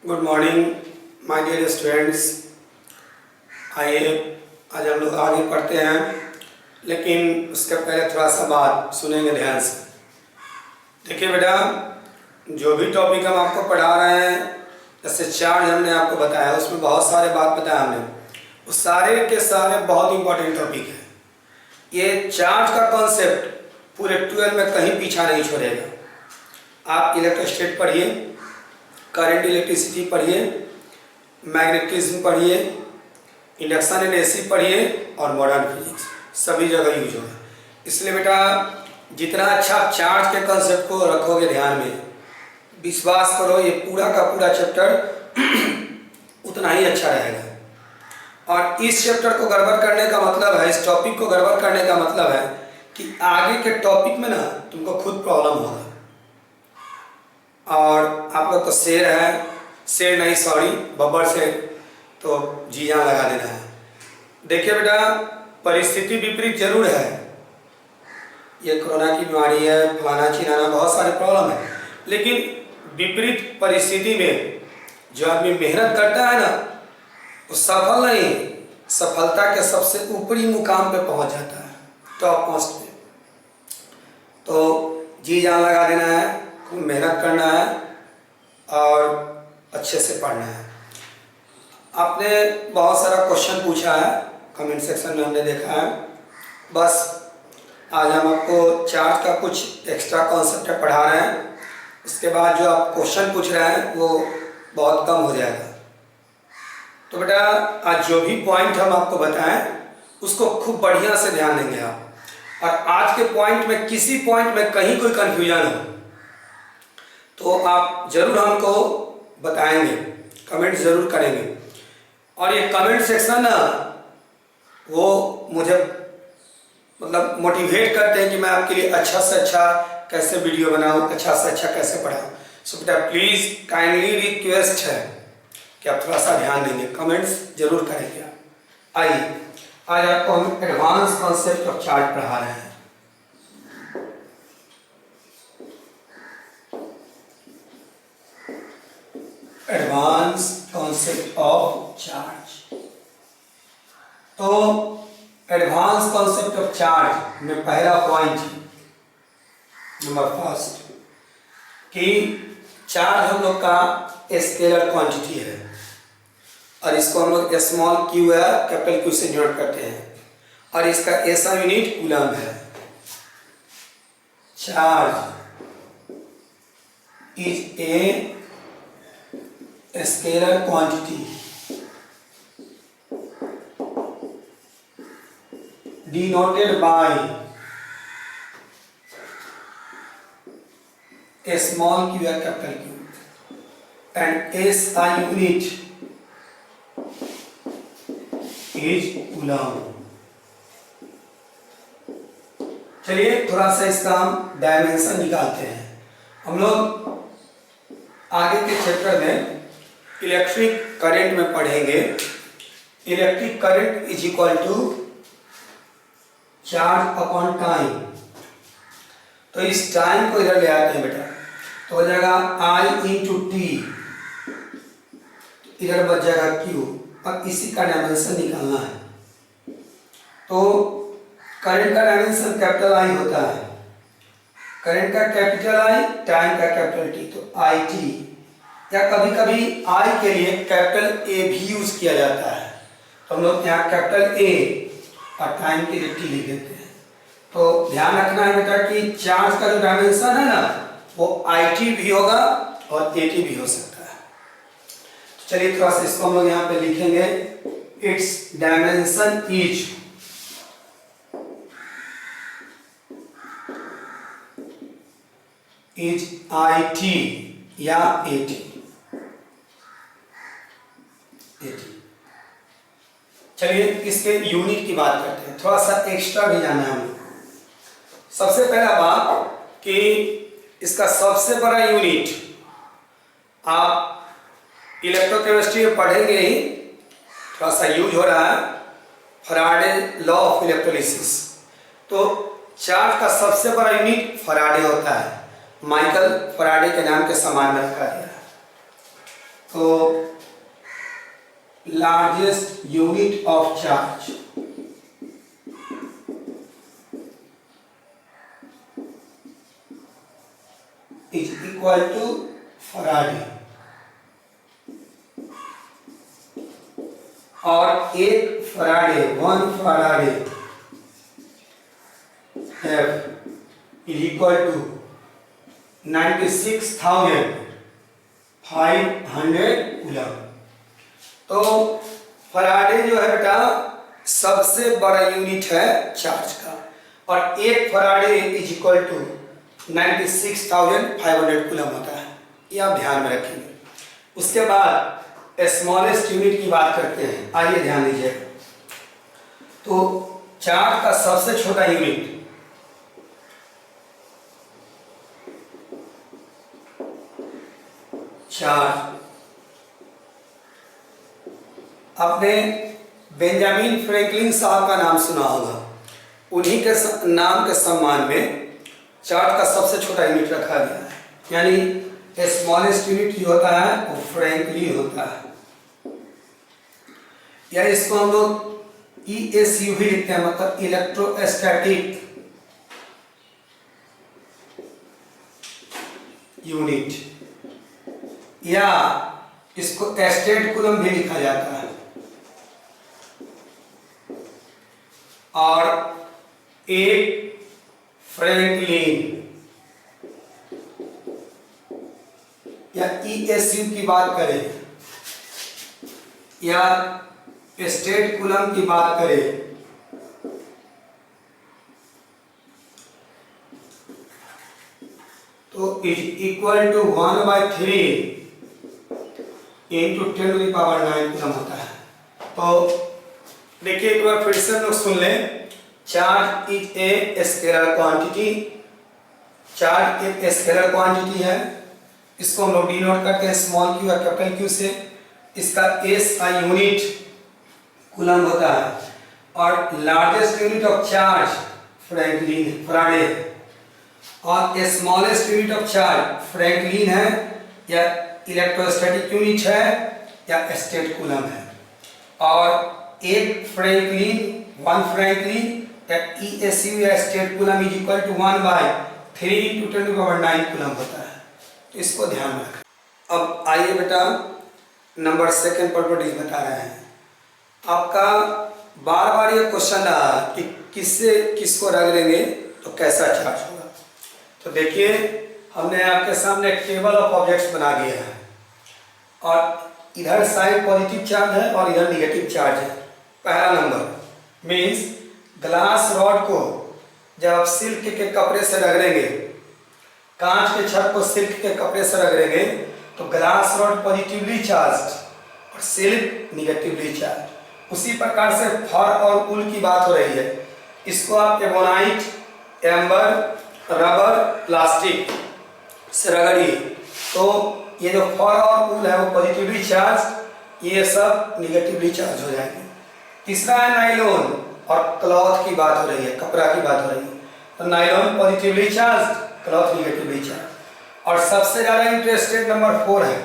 Good morning my dear students. आइए आज हम लोग आगे पढ़ते हैं, लेकिन उसके पहले थोड़ा सा बात सुनेंगे ध्यान से। देखिए बेटा, जो भी टॉपिक हम आपको पढ़ा रहे हैं, जैसे चार्ज हमने आपको बताया, उसमें बहुत सारे बात बताया हमने, उस सारे के सारे बहुत इंपॉर्टेंट टॉपिक है। ये चार्ज का कॉन्सेप्ट पूरे 12 में कहीं पीछा नहीं छोड़ेगा। आप इलेक्ट्रोस्टैट पढ़िए, करंट इलेक्ट्रिसिटी पढ़िए, मैग्नेटिज्म पढ़िए, इंडक्शन एंड एसी पढ़िए और मॉडर्न फिजिक्स, सभी जगह यूज होगा। इसलिए बेटा जितना अच्छा आप चार्ज के कंसेप्ट को रखोगे ध्यान में, विश्वास करो ये पूरा का पूरा चैप्टर उतना ही अच्छा रहेगा। और इस चैप्टर को गड़बड़ करने का मतलब है, इस टॉपिक को गड़बड़ करने का मतलब है कि आगे के टॉपिक में ना तुमको खुद प्रॉब्लम होगा। और आप लोग तो शेर है, शेर नहीं सॉरी बब्बर शेर, तो जी जान लगा देना है। देखिए बेटा, परिस्थिति विपरीत जरूर है, ये कोरोना की बीमारी है, फलाना चिनाना, बहुत सारे प्रॉब्लम है, लेकिन विपरीत परिस्थिति में जो आदमी मेहनत करता है ना, वो सफल नहीं, सफलता के सबसे ऊपरी मुकाम पे पहुंच जाता है, टॉप मोस्ट पे। तो जी जान लगा देना है, खूब मेहनत करना है और अच्छे से पढ़ना है। आपने बहुत सारा क्वेश्चन पूछा है कमेंट सेक्शन में, हमने देखा है। बस आज हम आपको चार्ज का कुछ एक्स्ट्रा कॉन्सेप्ट पढ़ा रहे हैं, उसके बाद जो आप क्वेश्चन पूछ रहे हैं वो बहुत कम हो जाएगा। तो बेटा आज जो भी पॉइंट हम आपको बताएं उसको खूब बढ़िया से ध्यान देंगे आप, और आज के पॉइंट में किसी पॉइंट में कहीं कोई कन्फ्यूजन हो तो आप जरूर हमको बताएंगे, कमेंट जरूर करेंगे। और ये कमेंट सेक्शन ना वो मुझे मतलब मोटिवेट करते हैं कि मैं आपके लिए अच्छा से अच्छा कैसे वीडियो बनाऊं, अच्छा से अच्छा कैसे पढ़ाऊं। सो बेटा प्लीज़ काइंडली रिक्वेस्ट है कि आप थोड़ा सा ध्यान देंगे, कमेंट्स जरूर करेंगे आप। आइए आज आपको हम एडवांस कॉन्सेप्ट ऑफ चार्ज पढ़ा रहे हैं। Advance concept of charge. तो एडवांस कॉन्सेप्ट ऑफ चार्ज में पहला पॉइंट नंबर फर्स्ट कि चार्ज हम लोग का स्केलर क्वांटिटी है, और इसको हम लोग स्मॉल क्यू है कैपिटल क्यू से डिनोट करते हैं, और इसका ऐसा यूनिट कूलम है। Charge is A scalar quantity denoted by a small q or capital Q, and SI unit is coulomb। चलिए थोड़ा सा इसका हम डायमेंशन निकालते हैं। हम लोग आगे के चैप्टर में इलेक्ट्रिक करंट में पढ़ेंगे। Electric current is equal to charge upon time. तो इस टाइम को इधर ले आते हैं बेटा, तो हो जाएगा I इंटू टी, इधर बच जाएगा Q। अब इसी का डायमेंशन निकालना है। तो करंट का डायमेंशन कैपिटल I होता है, करंट का कैपिटल I, टाइम का कैपिटल T, तो IT, या कभी कभी I के लिए कैपिटल A भी यूज किया जाता है, तो हम लोग यहाँ कैपिटल A और टाइम के लिए T लिख देते हैं। तो ध्यान रखना है बेटा कि चार्ज का जो डायमेंशन है ना वो IT भी होगा और AT भी हो सकता है। चलिए थोड़ा सा इसको हम लोग यहाँ पे लिखेंगे। इट्स डायमेंशन इज IT या AT। चलिए इसके यूनिट की बात करते हैं, थोड़ा सा एक्स्ट्रा भी जाना है हमें। सबसे पहला बात कि इसका सबसे बड़ा यूनिट आप इलेक्ट्रोकेमिस्ट्री में पढ़ेंगे ही, थोड़ा सा यूज हो रहा है, फैराडे लॉ ऑफ इलेक्ट्रोलिसिस। तो चार्ज का सबसे बड़ा यूनिट फैराडे होता है, माइकल फैराडे के नाम के सम्मान में रखा गया है। तो largest unit of charge is equal to faraday, और एक faraday, 1 faraday is equal to 96,500 coulomb. तो फराडे जो है बेटा सबसे बड़ा यूनिट है चार्ज का, और एक faraday is equal to 96,500 coulomb होता है, ये आप ध्यान में रखेंगे। उसके बाद स्मॉलेस्ट यूनिट की बात करते हैं, आइए ध्यान दीजिए। तो चार्ज का सबसे छोटा यूनिट चार्ज, आपने बेंजामिन फ्रैंकलिन साहब का नाम सुना होगा, उन्हीं के नाम के सम्मान में चार्ज का सबसे छोटा यूनिट रखा गया है, यानी स्मॉलेस्ट यूनिट जो होता है वो फ्रैंकलिन होता है, या इसको हम लोग ESU भी लिखते हैं, मतलब इलेक्ट्रोस्टैटिक यूनिट, या इसको स्टेट कूलम भी लिखा जाता है। और एक फ्रैंकलिन या ESU की बात करें या स्टेट कूलम की बात करें तो is equal to 1/3 into 10⁹ coulomb होता है। तो देखिए एक बार फिर से हम लोग सुन लें, charge is a scalar quantity, charge एक स्केलर क्वांटिटी है, इसको हम लोग डिनोट करते हैं स्मॉल क्यू और कैपिटल क्यू से, इसका SI यूनिट कूलम होता है, और largest unit of charge Franklin Faraday, और smallest unit of charge Franklin है, या इलेक्ट्रोस्टैटिक यूनिट है, या स्टेट कूलम है। और एक फ्रैंकलिन, 1 फ्रैंकलिन या ESU या stat coulomb is equal to 1/3 into 10⁹ coulomb होता है, तो इसको ध्यान में रखें। अब आइए बेटा नंबर सेकंड प्रॉपर्टीज बता रहे हैं। आपका बार बार ये क्वेश्चन रहा कि किससे किसको रख देंगे तो कैसा चार्ज होगा। तो देखिए हमने आपके सामने एक टेबल ऑफ ऑब्जेक्ट्स बना दिया है, और इधर साइड पॉजिटिव चार्ज है और इधर निगेटिव चार्ज है। पहला नंबर मीन्स ग्लास रॉड को जब आप सिल्क के कपड़े से रगड़ेंगे, कांच के छत को सिल्क के कपड़े से रगड़ेंगे, तो ग्लास रॉड पॉजिटिवली चार्ज और सिल्क निगेटिवली चार्ज। उसी प्रकार से फर और उल की बात हो रही है, इसको आप एबोनाइट, एम्बर, रबर, प्लास्टिक से रगड़िए, तो ये जो फर और उल है वो पॉजिटिवली चार्ज, ये सब निगेटिवली चार्ज हो जाएंगे। तीसरा है नायलॉन और क्लॉथ की बात हो रही है, कपड़ा की बात हो रही है, तो nylon positively charge, cloth negatively charge. और सबसे ज़्यादा इंटरेस्टेड नंबर 4 है।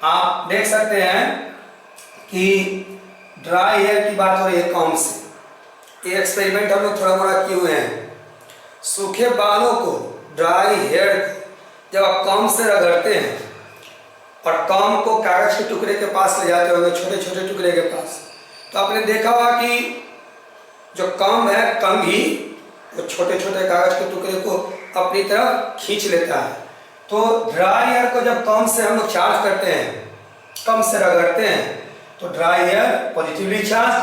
आप देख सकते हैं कि ड्राई हेयर की बात हो रही है कॉम्ब से। ये एक्सपेरिमेंट हम लोग थोड़ा मोड़ा किए हुए हैं। सूखे बालों को, ड्राई हेयर जब आप कॉम्ब से रगड़ते हैं और कॉम्ब को कागज के टुकड़े के पास ले जाते होंगे, छोटे छोटे टुकड़े के पास, तो आपने देखा होगा कि जो कॉम्ब है, कंघी, वो छोटे छोटे कागज के टुकड़े को अपनी तरफ खींच लेता है। तो ड्राई हेयर को जब कॉम्ब से हम लोग चार्ज करते हैं, कॉम्ब से रगड़ते हैं, तो dry hair positively charge,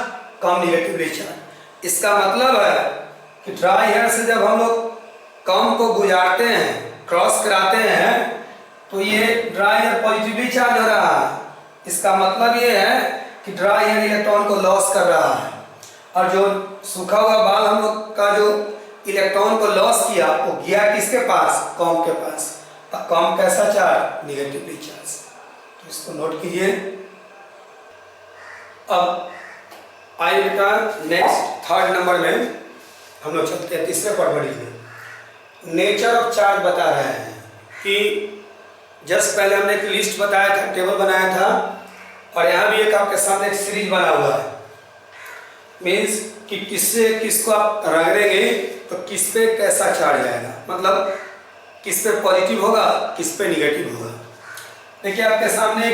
comb negatively charge. इसका मतलब है कि ड्राई हेयर से जब हम लोग कॉम्ब को गुजारते हैं, क्रॉस कराते हैं, तो ये ड्राई हेयर पॉजिटिवली चार्ज हो रहा है। इसका मतलब ये है कि ड्राई हेयर इलेक्ट्रॉन को लॉस कर रहा है, और जो सूखा हुआ बाल हम लोग का जो इलेक्ट्रॉन को लॉस किया वो गया किसके पास, कॉम्ब के पास। अब कॉम्ब कैसा चार्ज, निगेटिवली चार्ज। तो इसको नोट कीजिए। अब आइए बेटा नेक्स्ट थर्ड नंबर में हम लोग चलते हैं तीसरे प्रॉपर्टी में। नेचर ऑफ चार्ज बता रहे हैं कि जस्ट पहले हमने एक लिस्ट बताया था, टेबल बनाया था, और यहाँ भी एक आपके सामने एक सीरीज बना हुआ है। मीन्स कि किससे किसको आप रगड़ेंगे तो किस पे कैसा चार्ज आएगा, मतलब किस पे पॉजिटिव होगा, किस पे निगेटिव होगा। देखिए आपके सामने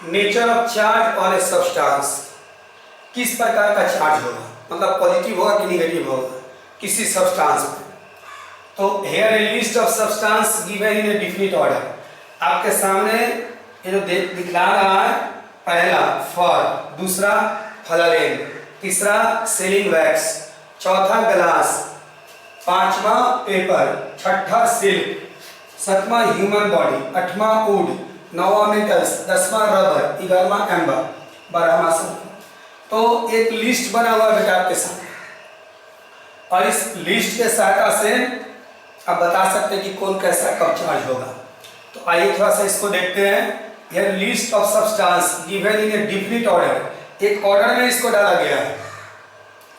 नेचर ऑफ चार्ज और ए सब्सटेंस, किस प्रकार का चार्ज होगा, मतलब पॉजिटिव होगा कि निगेटिव होगा किसी सब्सटेंस पे। तो here a list of substance given in a definite order. आपके सामने ये जो दिखला रहा है, पहला फर, दूसरा फ्लालेन, तीसरा सीलिंग वैक्स, चौथा ग्लास, पांचवा पेपर, छठा सिल्क, सातवां ह्यूमन बॉडी, आठवां वुड, नौवां मेटल्स, 10वां रबर, 11वां एम्बर, 12वां सल्फर। तो एक लिस्ट बना हुआ बेटा आपके सामने, और इस लिस्ट के सहायता से आप बता सकते हैं कि कौन कैसा कब चार्ज होगा। तो आइए थोड़ा सा इसको देखते हैं। यह list of substance given in a definite order, एक ऑर्डर में इसको डाला गया है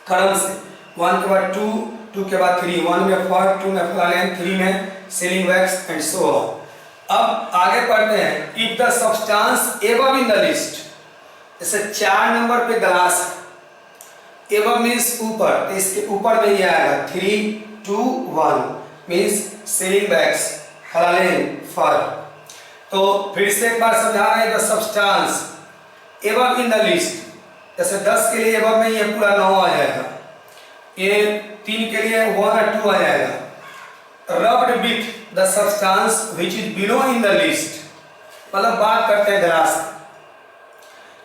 क्रम से, 1 के बाद 2, 2 के बाद 3, 1 में फर, 2 में फ्लालेन, 3 में sealing wax and so on. अब आगे पढ़ते हैं। If the substance above in the list, जैसे 4 नंबर पे ग्लास, एबव मीन्स ऊपर, तो इसके ऊपर में ये आएगा 3, 2, 1 मीन्स सीलिंग वैक्स, फ्लालेन, फर। तो फिर से एक बार समझा रहे हैं। The substance above in the list, जैसे 10 के लिए एबव में ये पूरा 9 आ जाएगा, ये 3 के लिए 1 और 2 आ जाएगा। Rubbed with the substance which is below in the list, मतलब बात करते हैं ग्लास।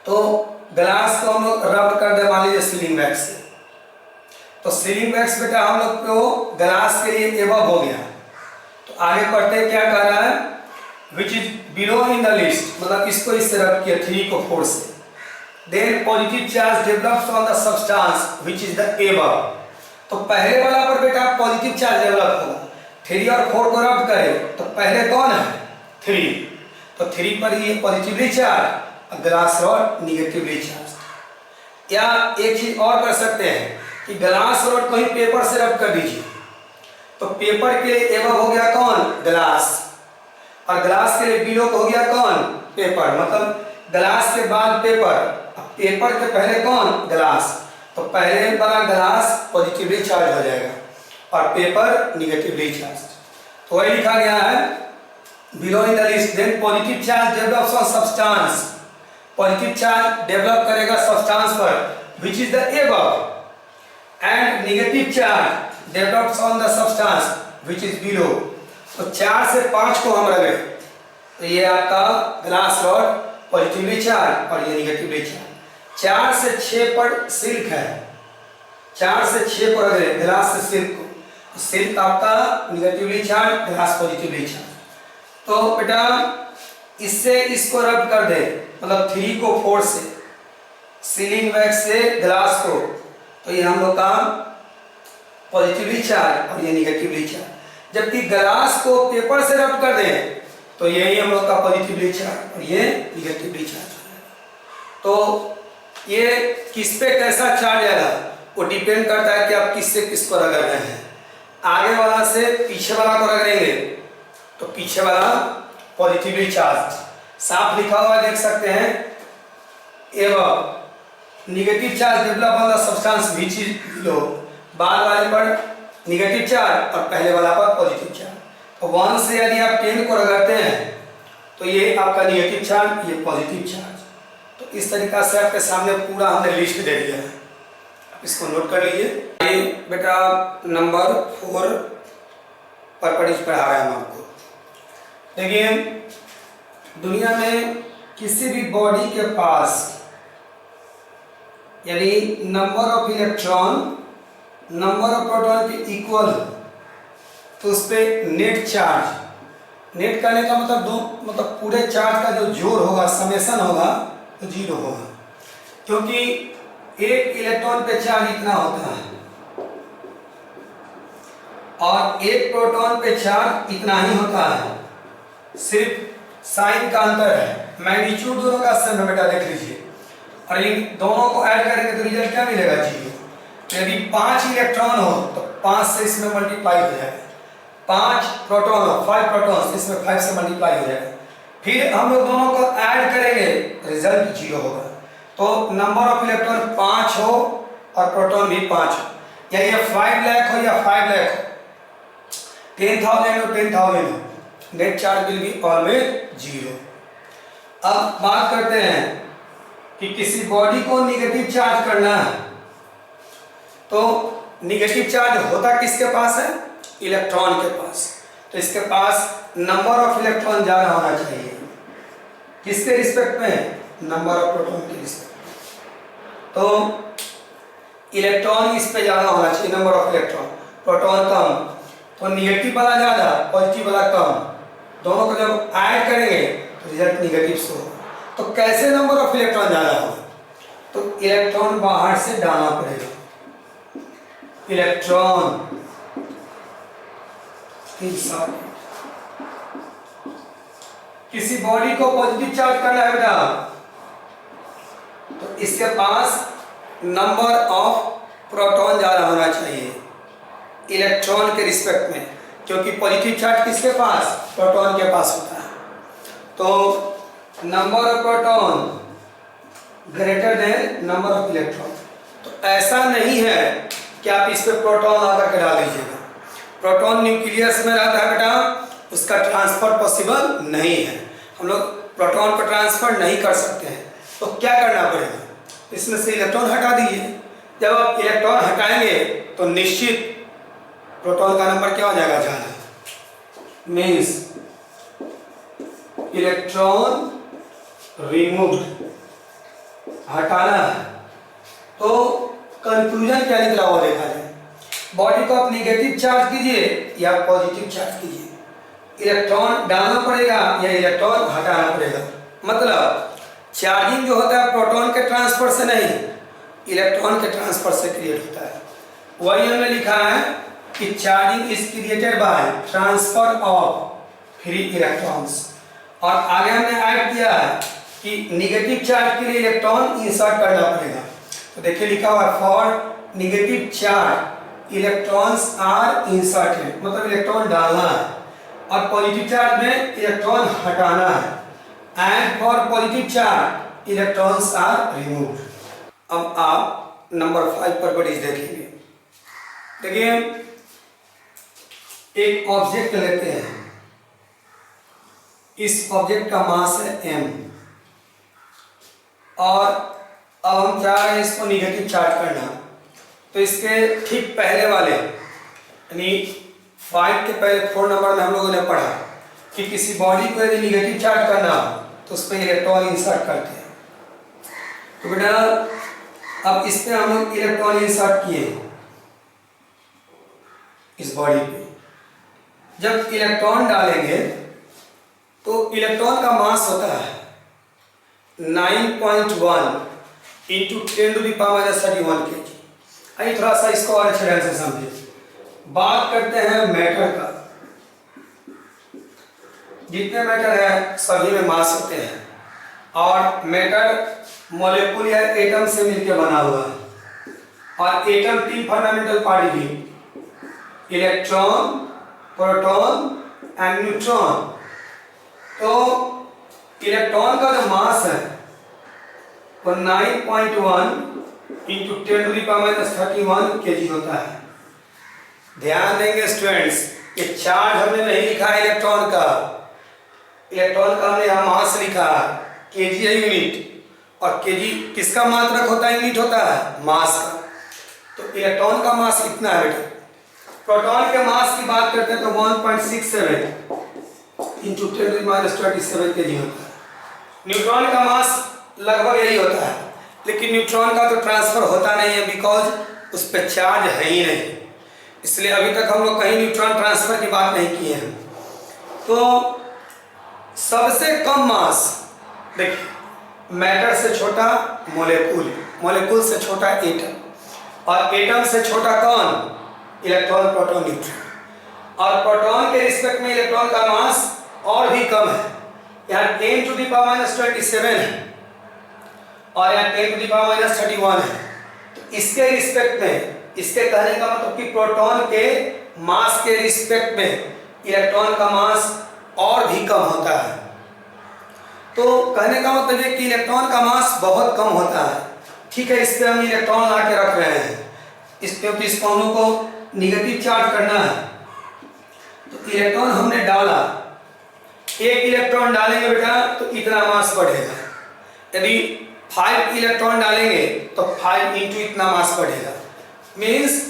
तो ग्लास को हम लोग रब कर दे, मान लीजिए सीलिंग वैक्स से, तो सीलिंग वैक्स बेटा हम लोग को ग्लास के लिए एबव हो गया। तो आगे पढ़ते हैं, क्या कह रहा है, which is below in the list, मतलब इसको इससे रब किया 3 को 4 से। Then positive charge develops on the substance which is the above. तो पहले वाला पर बेटा पॉजिटिव चार्ज डेवलप होगा, 3 और 4 को रब करें तो पहले कौन है, 3, तो 3 पर ही positively charge, glass rod negatively charge. या एक चीज और कर सकते हैं कि ग्लास रॉड को ही पेपर से रब कर दीजिए, तो पेपर के लिए एबव हो गया कौन, ग्लास, और ग्लास के लिए बिलो हो गया कौन, पेपर, मतलब ग्लास के बाद पेपर, पेपर के पहले कौन, ग्लास। तो पहले वाला ग्लास पॉजिटिवली चार्ज हो जाएगा और पेपर निगेटिवली चार्ज। तो वही लिखा गया है below in the list. Then positive charge develops on substance, positive charge develop करेगा सब्सटेंस पर which is the above, and negative charge develops on the substance which is below. तो 4 से 5 को हम रगड़े तो ये आपका ग्लास रॉड पॉजिटिवली चार्ज और ये निगेटिवली चार्ज। 4 से 6 पर सिल्क है, 4 से 6 पर रगड़े ग्लास से सिल्क को, सिल्क आपका negatively charge, glass positively charge. तो बेटा इससे इसको रब कर दे, मतलब 3 को 4 से, सीलिंग वैक्स से ग्लास को, तो ये हम लोग का पॉजिटिवली चार्ज और ये निगेटिवली चार्ज। जबकि ग्लास को पेपर से रब कर दें तो यही हम लोग का पॉजिटिवली चार्ज और ये निगेटिवली चार्ज। तो ये किस पे कैसा चार्ज आएगा वो डिपेंड करता है कि आप किससे किसको रगड़ रहे हैं। आगे वाला से पीछे वाला को रगड़ेंगे तो पीछे वाला पॉजिटिवली चार्ज, साफ लिखा हुआ देख सकते हैं, एवं negative charge develop on the substance which is below, बाद वाले पर निगेटिव चार्ज और पहले वाला पर पॉजिटिव चार्ज। तो 1 से यदि आप 10 को रगड़ते हैं तो ये आपका निगेटिव चार्ज, ये पॉजिटिव चार्ज। तो इस तरीका से आपके सामने पूरा हमने लिस्ट दे दिया है, आप इसको नोट कर लीजिए। ये बेटा नंबर 4 पर पढ़ा रहे हैं हम आपको। देखिए दुनिया में किसी भी बॉडी के पास यदि number of electron number of proton के इक्वल तो उस पर नेट चार्ज, नेट करने का मतलब पूरे चार्ज का जो जोड़ होगा, समेशन होगा, तो 0 होगा, क्योंकि एक इलेक्ट्रॉन पे चार्ज इतना होता है और एक प्रोटॉन पे चार्ज इतना ही होता है, सिर्फ साइन का अंतर है। मैग्नीट्यूड दोनों का सेम है बेटा, देख लीजिए, और इन दोनों को ऐड करेंगे तो रिजल्ट क्या मिलेगा, 0। यदि 5 इलेक्ट्रॉन हो तो 5 से इसमें मल्टीप्लाई हो जाएगा, 5 प्रोटॉन हो, 5 प्रोटॉन, इसमें 5 से मल्टीप्लाई हो जाएगा। फिर हम लोग दोनों को ऐड करेंगे, रिजल्ट 0 होगा। तो नंबर ऑफ इलेक्ट्रॉन 5 हो और प्रोटॉन भी 5 हो, या ये 5 लाख हो या 5 लाख हो, 10,000 हो 10,000 हो, net charge will be always 0। अब बात करते हैं कि किसी बॉडी को निगेटिव चार्ज करना है, तो निगेटिव चार्ज होता किसके पास है? इलेक्ट्रॉन के पास। तो इसके पास नंबर ऑफ इलेक्ट्रॉन ज्यादा होना चाहिए, किसके रिस्पेक्ट में? नंबर ऑफ प्रोटॉन के रिस्पेक्ट। तो इलेक्ट्रॉन इस पे ज्यादा होना चाहिए, नंबर ऑफ इलेक्ट्रॉन, प्रोटॉन कम, तो निगेटिव वाला ज्यादा, पॉजिटिव वाला कम, दोनों को जब ऐड करेंगे तो रिजल्ट निगेटिव से होगा। तो कैसे नंबर ऑफ इलेक्ट्रॉन ज्यादा होगा? तो इलेक्ट्रॉन बाहर से डालना पड़ेगा, इलेक्ट्रॉन इंसर्ट। किसी बॉडी को पॉजिटिव चार्ज करना है बेटा, तो इसके पास नंबर ऑफ प्रोटॉन ज्यादा होना चाहिए इलेक्ट्रॉन के रिस्पेक्ट में, क्योंकि पॉजिटिव चार्ज किसके पास? प्रोटॉन के पास होता है। तो number of proton greater than number of electron. तो ऐसा नहीं है कि आप इस पे प्रोटॉन आकर के डाल दीजिएगा, प्रोटॉन न्यूक्लियस में रहता है बेटा, उसका ट्रांसफर पॉसिबल नहीं है, हम लोग प्रोटॉन पर ट्रांसफर नहीं कर सकते हैं। तो क्या करना पड़ेगा? इसमें से इलेक्ट्रॉन हटा दीजिए। जब आप इलेक्ट्रॉन हटाएंगे तो निश्चित प्रोटॉन का नंबर क्या हो जाएगा? ज़्यादा, मीन्स इलेक्ट्रॉन रिमूव्ड, हटाना है। तो कंक्लूजन क्या निकला वो देखा जाए। बॉडी को आप नेगेटिव चार्ज कीजिए या पॉजिटिव चार्ज कीजिए, इलेक्ट्रॉन डालना पड़ेगा या इलेक्ट्रॉन हटाना पड़ेगा। मतलब चार्जिंग जो होता है प्रोटॉन के ट्रांसफर से नहीं, इलेक्ट्रॉन के ट्रांसफर से क्रिएट होता है। वही हमने लिखा है कि charging is created by transfer of free electrons, और आगे हमने ऐड किया है कि निगेटिव चार्ज के लिए इलेक्ट्रॉन इंसर्ट करना पड़ेगा। तो देखिए लिखा हुआ है for negative charge electrons are inserted, मतलब इलेक्ट्रॉन डालना है, और पॉजिटिव चार्ज में इलेक्ट्रॉन हटाना है, and for positive charge electrons are removed. अब आप नंबर 5 पर बड़ीज देखेंगे। देखिए एक ऑब्जेक्ट लेते हैं, इस ऑब्जेक्ट का मास है m, और अब हम चाह रहे हैं इसको निगेटिव चार्ज करना। तो इसके ठीक पहले वाले यानी 5 के पहले 4 नंबर में हम लोगों ने पढ़ा कि किसी बॉडी को यदि निगेटिव चार्ज करना तो उस पर इलेक्ट्रॉन इंसर्ट करते हैं। तो बेटा अब इस पे हम लोग इलेक्ट्रॉन इंसर्ट किए इस बॉडी पे। जब इलेक्ट्रॉन डालेंगे तो इलेक्ट्रॉन का मास होता है 9.1 इंटू 10⁻31 kg। आइए थोड़ा सा इसको और अच्छे ढंग से समझिए। बात करते हैं मैटर का। जितने मैटर है सभी में मास होते हैं, और मैटर मॉलिक्यूल या एटम से मिलकर बना हुआ है, और atom 3 fundamental particle, electron, proton and neutron. तो इलेक्ट्रॉन का जो मास है वो 9.1 इंटू 10⁻31 kg होता है। ध्यान देंगे स्टूडेंट्स, ये चार्ज हमने नहीं लिखा है इलेक्ट्रॉन का, इलेक्ट्रॉन का हमने यहाँ मास लिखा, केजी है यूनिट, और केजी किसका मात्रक होता है? यूनिट होता है मास का। तो इलेक्ट्रॉन का मास कितना है बेटा? प्रोटॉन के मास की बात करते हैं तो 1.67 इंटू 10⁻27 kg होता है। न्यूट्रॉन का मास लगभग यही होता है, लेकिन न्यूट्रॉन का तो ट्रांसफर होता नहीं है, बिकॉज उस पर चार्ज है ही नहीं, इसलिए अभी तक हम लोग कहीं न्यूट्रॉन ट्रांसफर की बात नहीं किए हैं। तो सबसे कम मास देखिए, मैटर से छोटा मॉलिक्यूल, मॉलिक्यूल से छोटा एटम, और एटम से छोटा कौन? Electron, proton, neutron. और प्रोटॉन के रिस्पेक्ट में इलेक्ट्रॉन का मास और भी कम है, यहाँ 10⁻27 है और यहाँ 10⁻31 है। तो इसके रिस्पेक्ट में, इसके कहने का मतलब कि प्रोटॉन के मास के रिस्पेक्ट में इलेक्ट्रॉन का मास और भी कम होता है। तो कहने का मतलब है कि इलेक्ट्रॉन का मास बहुत कम होता है। ठीक है, इस पे हम इलेक्ट्रॉन ला के रख रहे हैं, इस क्योंकि इस अणु को निगेटिव चार्ज करना है। तो इलेक्ट्रॉन हमने डाला, एक इलेक्ट्रॉन डालेंगे बेटा तो इतना मास बढ़ेगा। यदि 5 इलेक्ट्रॉन डालेंगे तो 5 इंटू इतना मास बढ़ेगा। मीन्स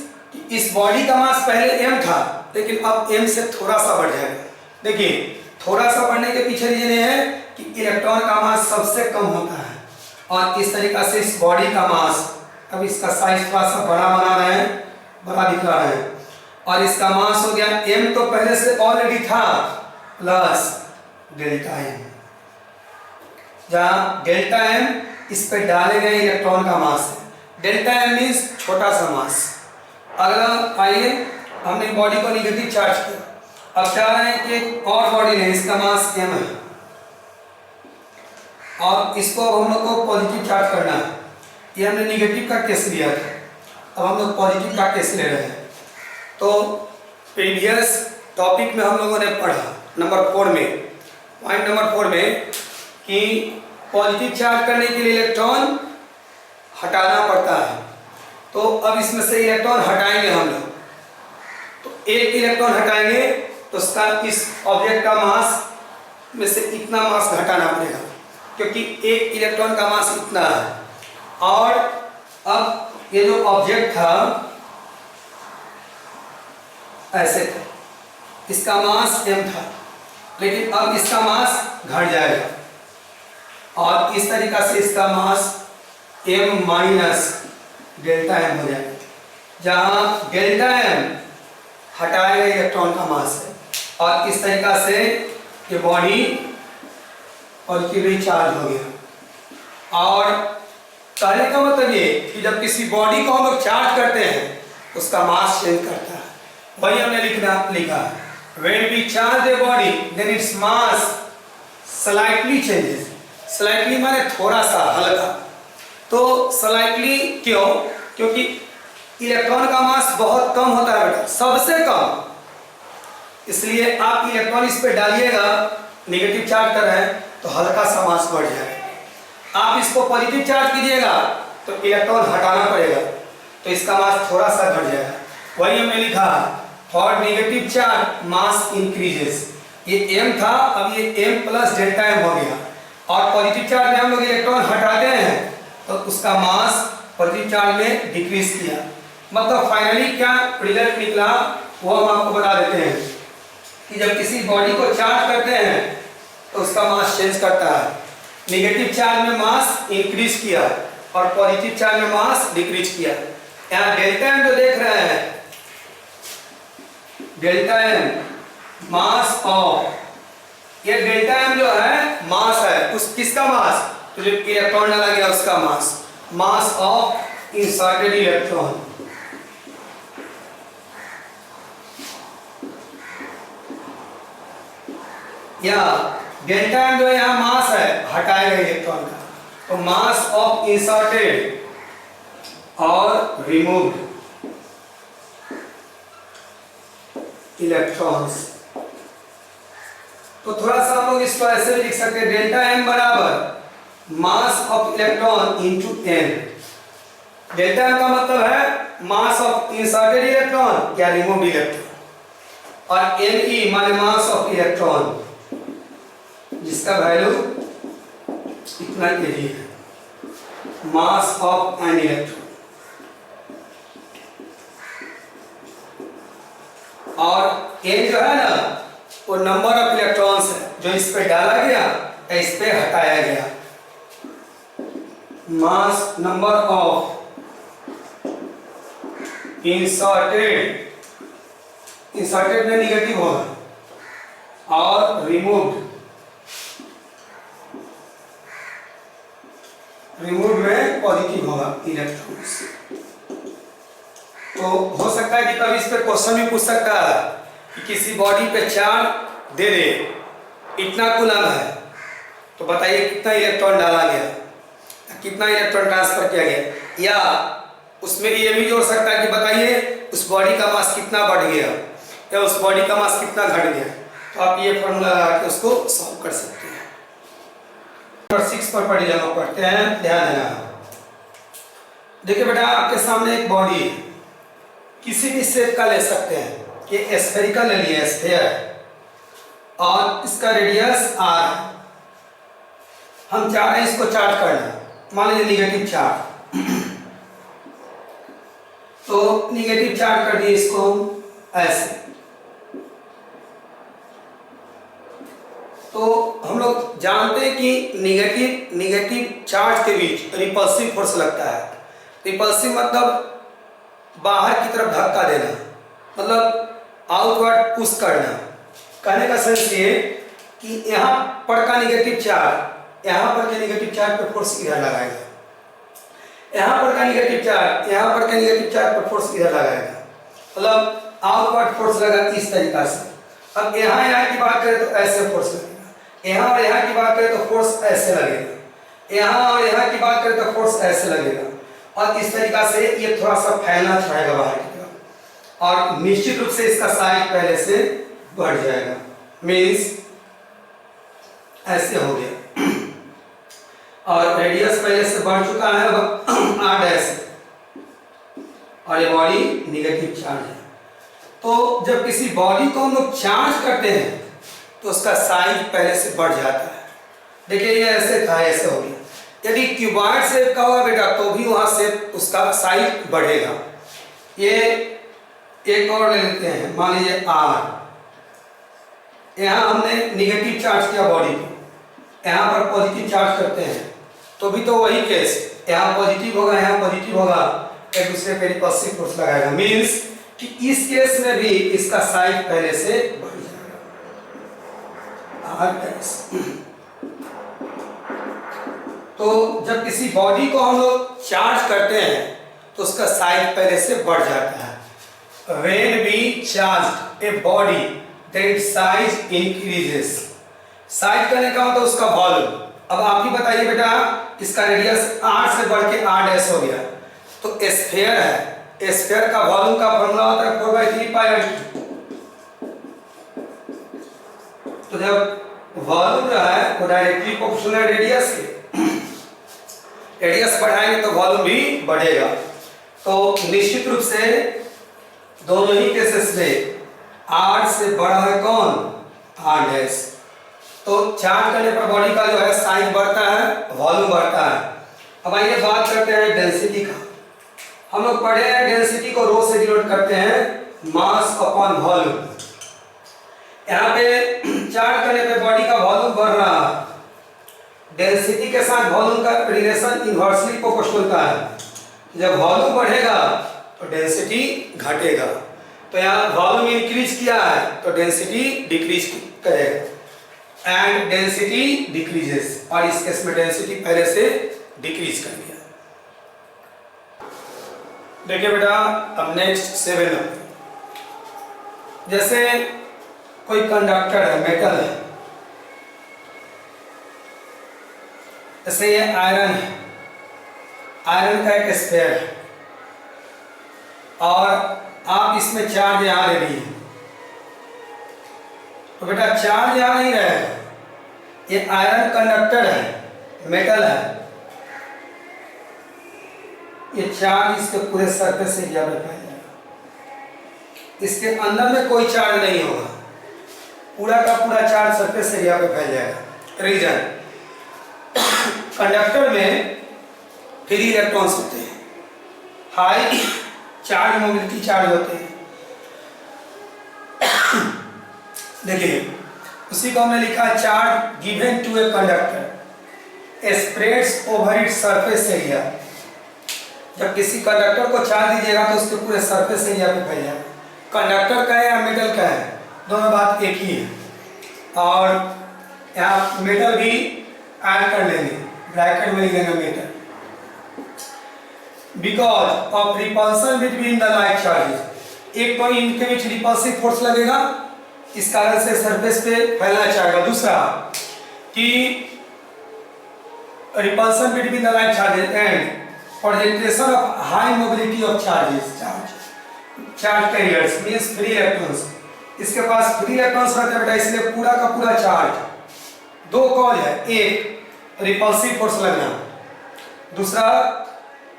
इस बॉडी का मास पहले m था, लेकिन अब m से थोड़ा सा बढ़ जाएगा। देखिए, थोड़ा सा बढ़ने के पीछे रीजन ये है कि इलेक्ट्रॉन का मास सबसे कम होता है, और इस तरीका से इस बॉडी का मास, अब इसका साइज थोड़ा सा बड़ा बना रहे हैं, बड़ा दिखा रहे हैं, और इसका मास हो गया m तो पहले से ऑलरेडी था प्लस डेल्टा m, जहां डेल्टा m इस पे डाले गए इलेक्ट्रॉन का मास है। डेल्टा m मीन्स छोटा सा मास। अगर आइए हमने बॉडी को निगेटिव चार्ज किया, अब चाह रहे हैं कि एक और बॉडी है, इसका मास m है, और इसको अब हम लोग को पॉजिटिव चार्ज करना है। ये हमने निगेटिव का केस लिया था, अब हम लोग पॉजिटिव का केस ले रहे हैं। तो प्रीवियस टॉपिक में हम लोगों ने पढ़ा नंबर 4 में, पॉइंट नंबर 4 में, कि पॉजिटिव चार्ज करने के लिए इलेक्ट्रॉन हटाना पड़ता है। तो अब इसमें से इलेक्ट्रॉन हटाएंगे हम लोग, तो एक इलेक्ट्रॉन हटाएंगे तो उसका इस ऑब्जेक्ट का मास में से इतना मास घटाना पड़ेगा, क्योंकि एक इलेक्ट्रॉन का मास इतना है। और अब ये जो ऑब्जेक्ट था ऐसे था, इसका मास m था, लेकिन अब इसका मास घट जाएगा, और इस तरीका से इसका मास m माइनस डेल्टा m हो जाएगा, जहां डेल्टा m हटाए गए इलेक्ट्रॉन का मास है, और इस तरीका से ये बॉडी पॉजिटिवली चार्ज हो गया। और कहने का मतलब ये कि जब किसी बॉडी को हम लोग चार्ज करते हैं उसका मास चेंज करता है। वही हमने लिखा when we charge a body then its mass slightly changes. Slightly माने थोड़ा सा, हल्का। तो स्लाइटली क्यों? क्योंकि इलेक्ट्रॉन का मास बहुत कम होता है बेटा, सबसे कम, इसलिए आप इलेक्ट्रॉन इस पे डालिएगा, नेगेटिव चार्ज कर रहे हैं तो हल्का सा मास बढ़ जाएगा। आप इसको पॉजिटिव चार्ज कीजिएगा तो इलेक्ट्रॉन हटाना पड़ेगा, तो इसका मास थोड़ा सा घट जाएगा। वही हमने लिखा for negative charge mass increases. ये m था, अब ये m प्लस डेल्टा m हो गया, और पॉजिटिव चार्ज में हम लोग इलेक्ट्रॉन हटाते हैं तो उसका मास पॉजिटिव चार्ज में डिक्रीज किया। मतलब फाइनली क्या रिजल्ट निकला वो हम आपको बता देते हैं कि जब किसी बॉडी को चार्ज करते हैं तो उसका मास चेंज करता है। नेगेटिव चार्ज में मास इंक्रीज किया और पॉजिटिव चार्ज में मास डिक्रीज किया। यहाँ डेल्टा m जो देख रहे हैं, डेल्टा m मास ऑफ, ये डेल्टा m जो है मास है, उस किसका मास? तो जो इलेक्ट्रॉन डाला गया उसका मास, मास ऑफ इंसर्टेड इलेक्ट्रॉन। या डेल्टा m जो यहाँ मास है हटाए गए इलेक्ट्रॉन का, तो मास ऑफ इंसर्टेड और रिमूव्ड इलेक्ट्रॉन्स। तो थोड़ा सा हम लोग इसको ऐसे भी लिख सकते हैं, डेल्टा m बराबर mass of electron into n। Delta m का मतलब है मास ऑफ इंसर्टेड इलेक्ट्रॉन या रिमूव्ड इलेक्ट्रॉन, और ne माने मास ऑफ इलेक्ट्रॉन, जिसका वैल्यू इतना kg है, मास ऑफ एन इलेक्ट्रॉन। और n जो है ना वो नंबर ऑफ इलेक्ट्रॉन्स है जो इस पे डाला गया या इस पे हटाया गया। Mass number of inserted, inserted में निगेटिव होगा, और रिमूव्ड, रिमूव में पॉजिटिव होगा इलेक्ट्रॉन्स। तो हो सकता है कि कभी इस पे क्वेश्चन भी पूछ सकता है कि किसी बॉडी पे चार्ज दे दे, इतना कूलम है, तो बताइए कितना इलेक्ट्रॉन डाला गया, कितना इलेक्ट्रॉन ट्रांसफर किया गया। या उसमें ये भी जोड़ सकता है कि बताइए उस बॉडी का मास कितना बढ़ गया। या उस बॉडी का मास कितना घट गया, तो आप ये फॉर्मूला लगा के उसको सॉल्व कर सकते हैं। नंबर 6 पर पढ़ी जमा पढ़ते हैं, ध्यान देना। देखिए बेटा, आपके सामने एक बॉडी है, किसी भी शेप का ले सकते हैं, ये स्फेरिकल ले लिए, स्फेयर, और इसका रेडियस r है। हम चाह रहे हैं इसको चार्ज करना, मान लीजिए निगेटिव चार्ज, तो निगेटिव चार्ज कर दिए इसको ऐसे। तो हम लोग जानते हैं कि निगेटिव चार्ज के बीच रिपल्सिव फोर्स लगता है। रिपल्सिव मतलब बाहर की तरफ धक्का देना, मतलब आउटवर्ड पुश करना। कहने का सेंस ये कि यहाँ पर का निगेटिव चार्ज यहाँ पर के निगेटिव चार्ज पर फोर्स इधर लगाएगा, यहाँ पर का निगेटिव चार्ज यहाँ पर के निगेटिव चार्ज पर फोर्स इधर लगाएगा, मतलब आउटवर्ड फोर्स लगा इस तरीका से। अब यहाँ की बात करें तो ऐसे फोर्स लगेगा, यहाँ और यहाँ की बात करें तो फोर्स ऐसे लगेगा, यहाँ और यहाँ की बात करें तो फोर्स ऐसे लगेगा, और इस तरीका से ये थोड़ा सा फैलना चाहेगा बाहर की तरफ, और निश्चित रूप से इसका साइज पहले से बढ़ जाएगा, मीन्स ऐसे हो गया, और रेडियस पहले से बढ़ चुका है r डैश, और ये बॉडी निगेटिव चार्ज है। तो जब किसी बॉडी को हम लोग चार्ज करते हैं तो उसका साइज पहले से बढ़ जाता है। देखिए ये ऐसे था, ऐसे हो गया। यदि क्यूबॉइड शेप का होगा बेटा तो भी वहां से उसका साइज बढ़ेगा। ये एक और ले लेते हैं, मान लीजिए r, यहाँ हमने निगेटिव चार्ज किया बॉडी को, यहाँ पर पॉजिटिव चार्ज करते हैं तो भी तो वही केस, यहाँ पॉजिटिव होगा यहाँ पॉजिटिव होगा, एक दूसरे पे रिपल्सिव फोर्स लगाएगा, मीन्स कि इस केस में भी इसका साइज पहले से बढ़ जाएगा। तो जब किसी बॉडी को हम लोग चार्ज करते हैं तो उसका साइज पहले से बढ़ जाता है। When we charged a body, then size increases. Size करने का मतलब उसका वॉल्यूम। अब आप ही बताइए बेटा, इसका रेडियस r से बढ़ के r डैश हो गया, तो स्फीयर है, स्फीयर का वॉल्यूम का फॉर्मूला होता है 4/3 पाई। तो जब वॉल्यूम जो है वो डायरेक्टली प्रोपोर्शनल रेडियस के, रेडियस बढ़ाएंगे तो वॉल्यूम भी बढ़ेगा। तो निश्चित रूप से दोनों ही केसेस में r से बड़ा है कौन, r डैश। तो चार्ज करने पर बॉडी का जो है साइज बढ़ता है, वॉल्यूम बढ़ता है। अब आइए बात करते हैं डेंसिटी का। हम लोग पढ़े हैं डेंसिटी को रो से डिनोट करते हैं, मास अपॉन वॉल्यूम। यहाँ पे चार्ज करने पे बॉडी का वॉल्यूम बढ़ रहा है, डेंसिटी के साथ वॉल्यूम का रिलेशन इनवर्सली प्रोपोर्शनल का है। जब वॉल्यूम बढ़ेगा तो डेंसिटी घटेगा, तो यहाँ वॉल्यूम इंक्रीज किया है तो डेंसिटी डिक्रीज करेगा, एंड डेंसिटी डिक्रीजेस, और इस केस में डेंसिटी पहले से डिक्रीज कर दिया। देखिए बेटा, अब नेक्स्ट 7 नंबर, जैसे कोई कंडक्टर है, मेटल है, जैसे ये आयरन है, आयरन का एक स्फीयर है, और आप इसमें चार्ज यहाँ ले लिए, तो बेटा चार्ज यहाँ नहीं रहेगा। ये आयरन कंडक्टर है, मेटल है, ये चार्ज इसके पूरे सरफेस एरिया में फैल जाएगा। इसके अंदर में कोई चार्ज नहीं होगा, पूरा का पूरा चार्ज सरफेस एरिया पे फैल जाएगा। रीजन, कंडक्टर में फ्री इलेक्ट्रॉन्स होते हैं, हाई चार्ज मोबिलिटी चार्ज होते हैं। देखिए उसी को हमने लिखा, charge given to a conductor spreads over its surface area. जब किसी कंडक्टर को चार्ज दीजिएगा तो उसके पूरे सरफेस एरिया पे फैल जाएगा। कंडक्टर का है या मेटल का है, दोनों बात एक ही है। और यहाँ मेटल भी ऐड कर लेंगे, ब्रैकेट में लिख देंगे metal, because of repulsion between the like charges. एक तो इनके बीच रिपल्सिव फोर्स लगेगा, इस कारण से सरफेस पे फैलना चाहेगा। दूसरा कि repulsion between the like charges and presentation of high mobility of charges, charge carriers means free electrons, इसके पास फ्री इलेक्ट्रॉन्स रहते हैं बेटा, इसलिए पूरा का पूरा चार्ज, दो कॉज है, एक रिपल्सिव फोर्स लगना, दूसरा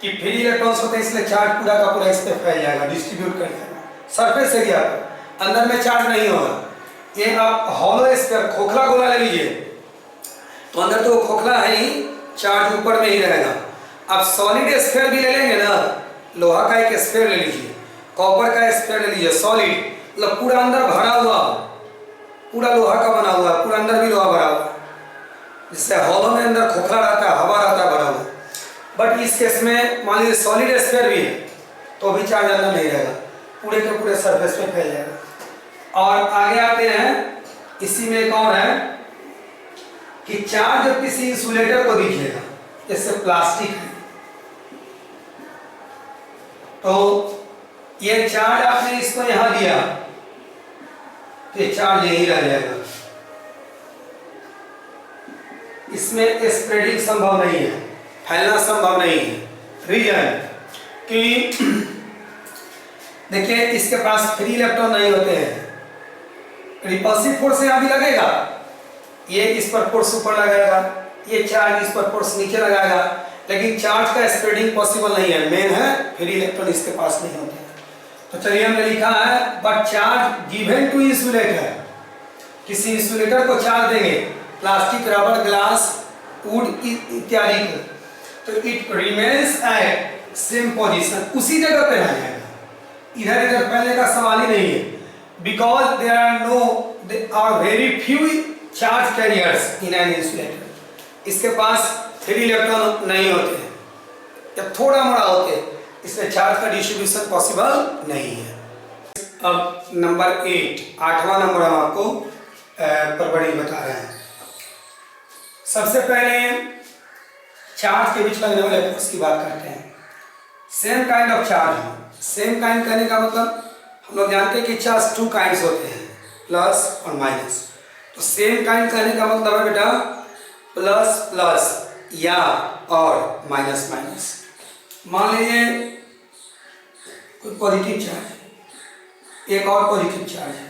कि फ्री इलेक्ट्रॉन्स होते हैं इसलिए चार्ज पूरा का पूरा इस पे फैल जाएगा, डिस्ट्रीब्यूट कर जाएगा सरफेस एरिया पर, अंदर में चार्ज नहीं होगा। ये आप हॉलो स्फीयर खोखला गोला ले लीजिए तो अंदर तो खोखला है ही, चार्ज ऊपर में ही रहेगा। आप सॉलिड स्फीयर भी ले लेंगे ना, लोहा का एक स्फीयर ले लीजिए, कॉपर का स्फीयर ले लीजिए, सॉलिड मतलब पूरा अंदर भरा हुआ, पूरा लोहा का बना हुआ, पूरा अंदर भी लोहा भरा हुआ, जिससे हॉलो में अंदर खोखला रहता है, हवा रहता है भरा हुआ। बट इस केस में मान लीजिए सॉलिड स्फीयर भी है तो भी चार्ज अंदर नहीं रहेगा, पूरे के पूरे सरफेस पे फैल जाएगा। और आगे आते हैं, इसी में एक और है कि चार्ज जब किसी इंसुलेटर को दीजिएगा, जैसे प्लास्टिक है, तो ये चार्ज आपने इसको यहां दिया तो ये चार्ज यहीं रह जाएगा, इसमें स्प्रेडिंग संभव नहीं है, फैलना संभव नहीं है। रीजन कि देखिए इसके पास फ्री इलेक्ट्रॉन नहीं होते हैं, रिपल्सिव फोर्स यहां भी लगेगा, ये इस पर फोर्स ऊपर लगाएगा, ये चार्ज इस पर फोर्स नीचे लगाएगा, लेकिन चार्ज का स्प्रेडिंग पॉसिबल नहीं है, मेन है फ्री इलेक्ट्रॉन इसके पास नहीं होते हैं। तो चलिए हमने लिखा है but charge given to insulator, किसी इंसुलेटर को चार्ज देंगे, प्लास्टिक, रबर, ग्लास, वुड इत्यादि को, तो it remains at same position, उसी जगह पे रह जाएगा, इधर इधर फैलने का सवाल ही नहीं है। Because there are very few charge carriers in an insulator, इसके पास फ्री इलेक्ट्रॉन नहीं होते हैं या थोड़ा मोड़ा होते हैं, इसलिए चार्ज का डिस्ट्रीब्यूशन पॉसिबल नहीं है। अब नंबर 8, 8वां नंबर हम आपको परवड़ी बता रहे हैं। सबसे पहले चार्ज के बीच लगने वाले फोर्स की बात करते हैं। Same kind of charge, same kind कहने का मतलब हम लोग जानते हैं कि चार्ज 2 काइंड्स होते हैं, प्लस और माइनस। तो सेम काइंड कहने का मतलब है बेटा प्लस प्लस या और माइनस माइनस। मान लीजिए कोई पॉजिटिव चार्ज है, एक और पॉजिटिव चार्ज है,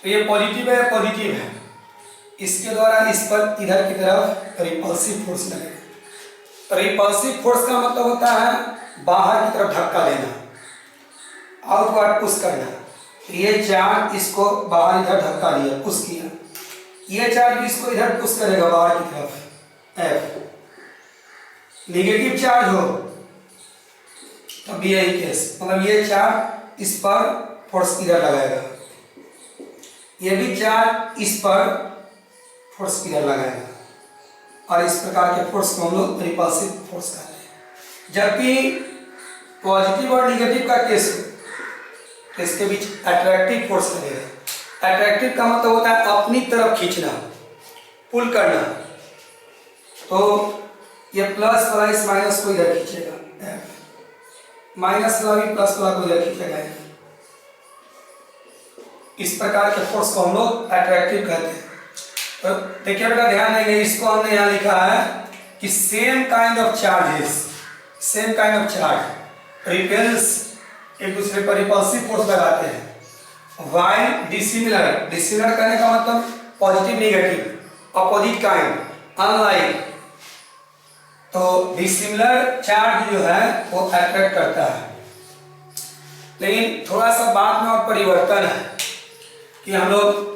तो ये पॉजिटिव है, पॉजिटिव है, इसके द्वारा इस पर इधर की तरफ रिपल्सिव फोर्स लगेगा। रिपल्सिव फोर्स का मतलब होता है बाहर की तरफ धक्का देना, आउटवर्ड पुश करना। तो ये चार्ज इसको बाहर इधर धक्का दिया, पुश किया, ये चार्ज इसको इधर पुश करेगा बाहर की तरफ, F। नेगेटिव चार्ज हो तब भी यही केस, मतलब ये चार्ज इस पर फोर्स इधर लगाएगा, ये भी चार्ज इस पर फोर्स इधर लगाएगा, और इस प्रकार के फोर्स को हम लोग रिपल्सिव फोर्स कहते हैं। जबकि पॉजिटिव और निगेटिव का केस हो तो इसके बीच अट्रैक्टिव फोर्स लगेगा। अट्रैक्टिव का मतलब होता है अपनी तरफ खींचना, पुल करना। तो ये प्लस वाला इस माइनस को इधर खींचेगा, माइनस वाला भी प्लस वाला को इधर खींचेगा। इस प्रकार के फोर्स को हम लोग अट्रैक्टिव कहते हैं। तो देखिए बेटा ध्यान देंगे, इसको हमने यहाँ लिखा है कि same kind of charges, same kind of charge repels, एक दूसरे पर रिपल्सिव फोर्स लगाते हैं। वाइल डिसिमिलर, डिसिमिलर कहने का मतलब positive negative, opposite kind, unlike. तो डिसिमिलर चार्ज जो है वो अट्रैक्ट करता है। लेकिन थोड़ा सा बात में और परिवर्तन है कि हम लोग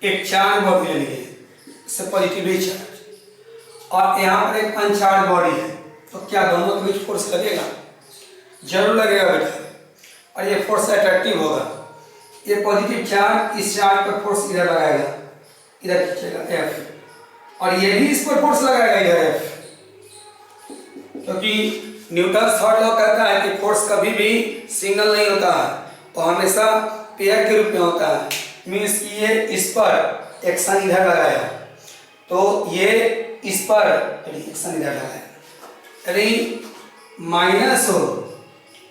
एक चार्ज बॉडी ले लिए, इससे पॉजिटिवली चार्ज, और यहाँ पर एक अनचार्ज बॉडी है, तो क्या दोनों के बीच फोर्स लगेगा? जरूर लगेगा बेटा, और ये फोर्स अट्रैक्टिव होगा। ये पॉजिटिव चार्ज इस चार्ज पर फोर्स इधर लगाएगा, इधर खींचेगा F, और ये भी इस पर फोर्स लगाएगा इधर F, क्योंकि न्यूटन थर्ड लॉ कहता है कि फोर्स कभी भी सिंगल नहीं होता है, वो हमेशा पेयर के रूप में होता है। मीन्स कि ये इस पर एक्शन इधर लगाया तो ये इस पर एक्शन इधर लगाया। यदि माइनस हो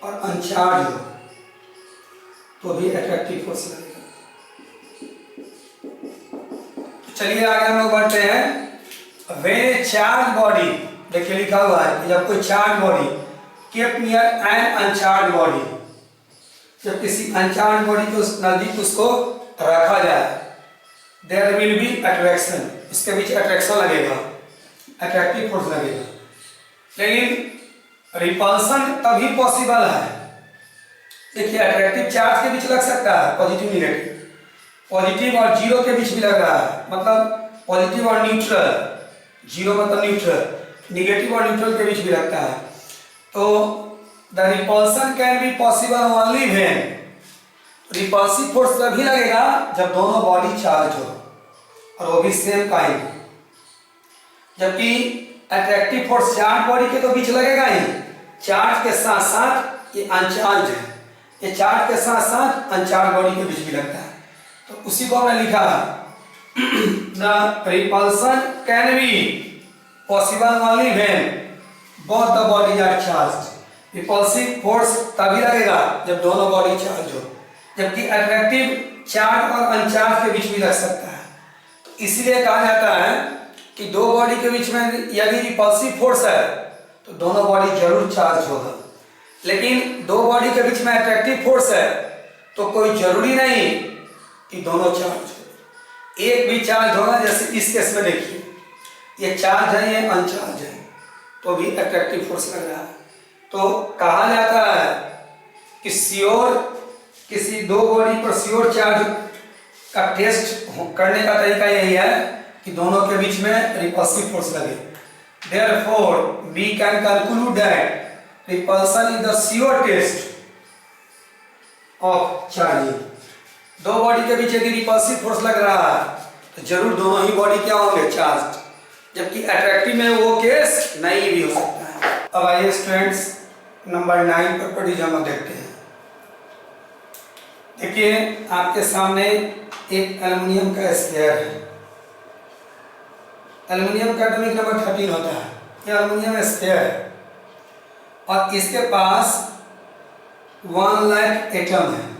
और अनचार्ज हो तो भी अट्रैक्टिव फोर्स लगेगा। चलिए आगे हम लोग बढ़ते हैं। व्हेन चार्ज बॉडी, देखिए लिखा हुआ है कि जब कोई charge body kept near an uncharged body, जब किसी अनचार्ज बॉडी के उस नजदीक उसको रखा जाए, देयर विल बी अट्रैक्शन, इसके बीच अट्रैक्शन लगेगा, अट्रैक्टिव फोर्स लगेगा। लेकिन रिपल्सन तभी पॉसिबल है, देखिए अट्रैक्टिव चार्ज के बीच लग सकता है, पॉजिटिव निगेटिव, पॉजिटिव और जीरो के बीच भी लग रहा है, मतलब पॉजिटिव और न्यूट्रल, जीरो मतलब न्यूट्रल, निगेटिव और न्यूट्रल के बीच भी लगता है। तो the repulsion can be possible only when, repulsive force तभी लगेगा जब दोनों बॉडी चार्ज हो और वो भी सेम काइंड। जबकि अट्रैक्टिव फोर्स चार्ज बॉडी के तो बीच लगेगा ही, चार्ज के साथ साथ ये अनचार्ज है, ये चार्ज के साथ साथ अनचार्ज बॉडी के बीच भी लगता है। तो उसी को हमने लिखा the repulsion can be possible only when both the bodies are charged. Repulsive force तभी लगेगा जब दोनों बॉडी चार्ज हो, जबकि अट्रैक्टिव चार्ज और अनचार्ज के बीच भी लग सकता है। तो इसलिए कहा जाता है कि दो बॉडी के बीच में यदि रिपल्सिव फोर्स है तो दोनों बॉडी जरूर चार्ज होगा, लेकिन दो बॉडी के बीच में अट्रैक्टिव फोर्स है तो कोई जरूरी नहीं कि दोनों चार्ज हो, एक भी चार्ज होगा। जैसे इस केस में देखिए ये चार्ज है, ये अनचार्ज है, तो भी अट्रैक्टिव फोर्स लग रहा है। तो कहा जाता है कि श्योर किसी दो बॉडी पर श्योर चार्ज का टेस्ट करने का तरीका यही है कि दोनों के बीच में रिपल्सिव फोर्स लगे। Therefore, we can conclude that repulsion is the sure test of charging. दो बॉडी के बीच यदि रिपल्सिव फोर्स लग रहा है तो जरूर दोनों ही बॉडी क्या होंगे, चार्ज, जबकि अट्रैक्टिव में वो केस नहीं भी हो सकता है। अब आइए स्टूडेंट्स नंबर 9 पर परिजामा देखते हैं। देखिए आपके सामने एक एल्युमिनियम का स्फीयर है, एल्युमिनियम का एटॉमिक नंबर 13 होता है, ये एल्युमिनियम स्फीयर है और इसके पास 1 लाख एटम है।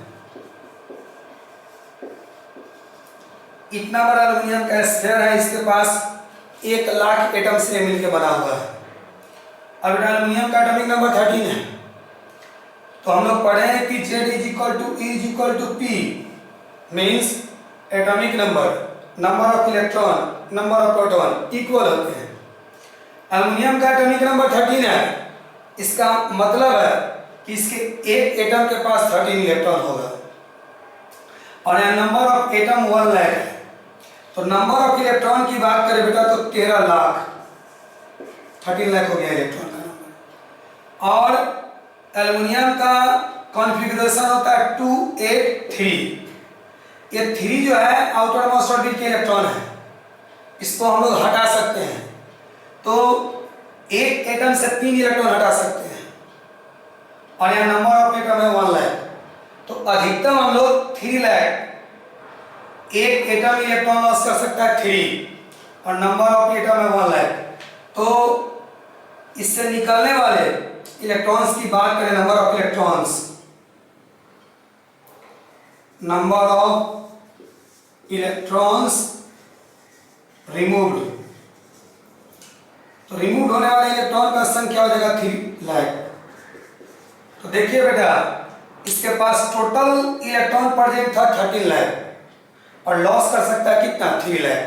इतना बड़ा एल्युमिनियम का स्फीयर है, इसके पास 1 लाख एटम से मिलकर बना हुआ है। अब एल्युमिनियम का एटॉमिक नंबर 13 है, तो हम लोग पढ़े हैं कि Z = P means atomic number, number of electron, number of proton equal होते हैं। एल्युमिनियम का एटॉमिक नंबर 13 है, इसका मतलब है कि इसके एक एटम के पास 13 इलेक्ट्रॉन होगा और यहाँ नंबर ऑफ एटम 1 लाख है। तो नंबर ऑफ इलेक्ट्रॉन की बात करें बेटा तो 13 लाख, 13 लाख हो गया इलेक्ट्रॉन का नंबर। और एल्युमिनियम का कॉन्फ़िगरेशन होता है 283। ये 3 जो है आउटर मोस्ट ऑर्बिट के इलेक्ट्रॉन है, इसको हम लोग हटा सकते हैं। तो एक एटम से 3 इलेक्ट्रॉन हटा सकते हैं और यहाँ नंबर ऑफ एटम है 1 लाख, तो अधिकतम हम लोग 3 लाख, एक एटम इलेक्ट्रॉन लॉस कर सकता है 3 और नंबर ऑफ एटम है 1 लाख। तो इससे निकलने वाले इलेक्ट्रॉन्स की बात करें, number of electrons, number of electrons removed, तो रिमूव होने वाले इलेक्ट्रॉन का संख्या हो जाएगा 3 लाख। तो देखिए बेटा इसके पास टोटल इलेक्ट्रॉन प्रेजेंट था 13 लाख और लॉस कर सकता है कितना, 3 लाख,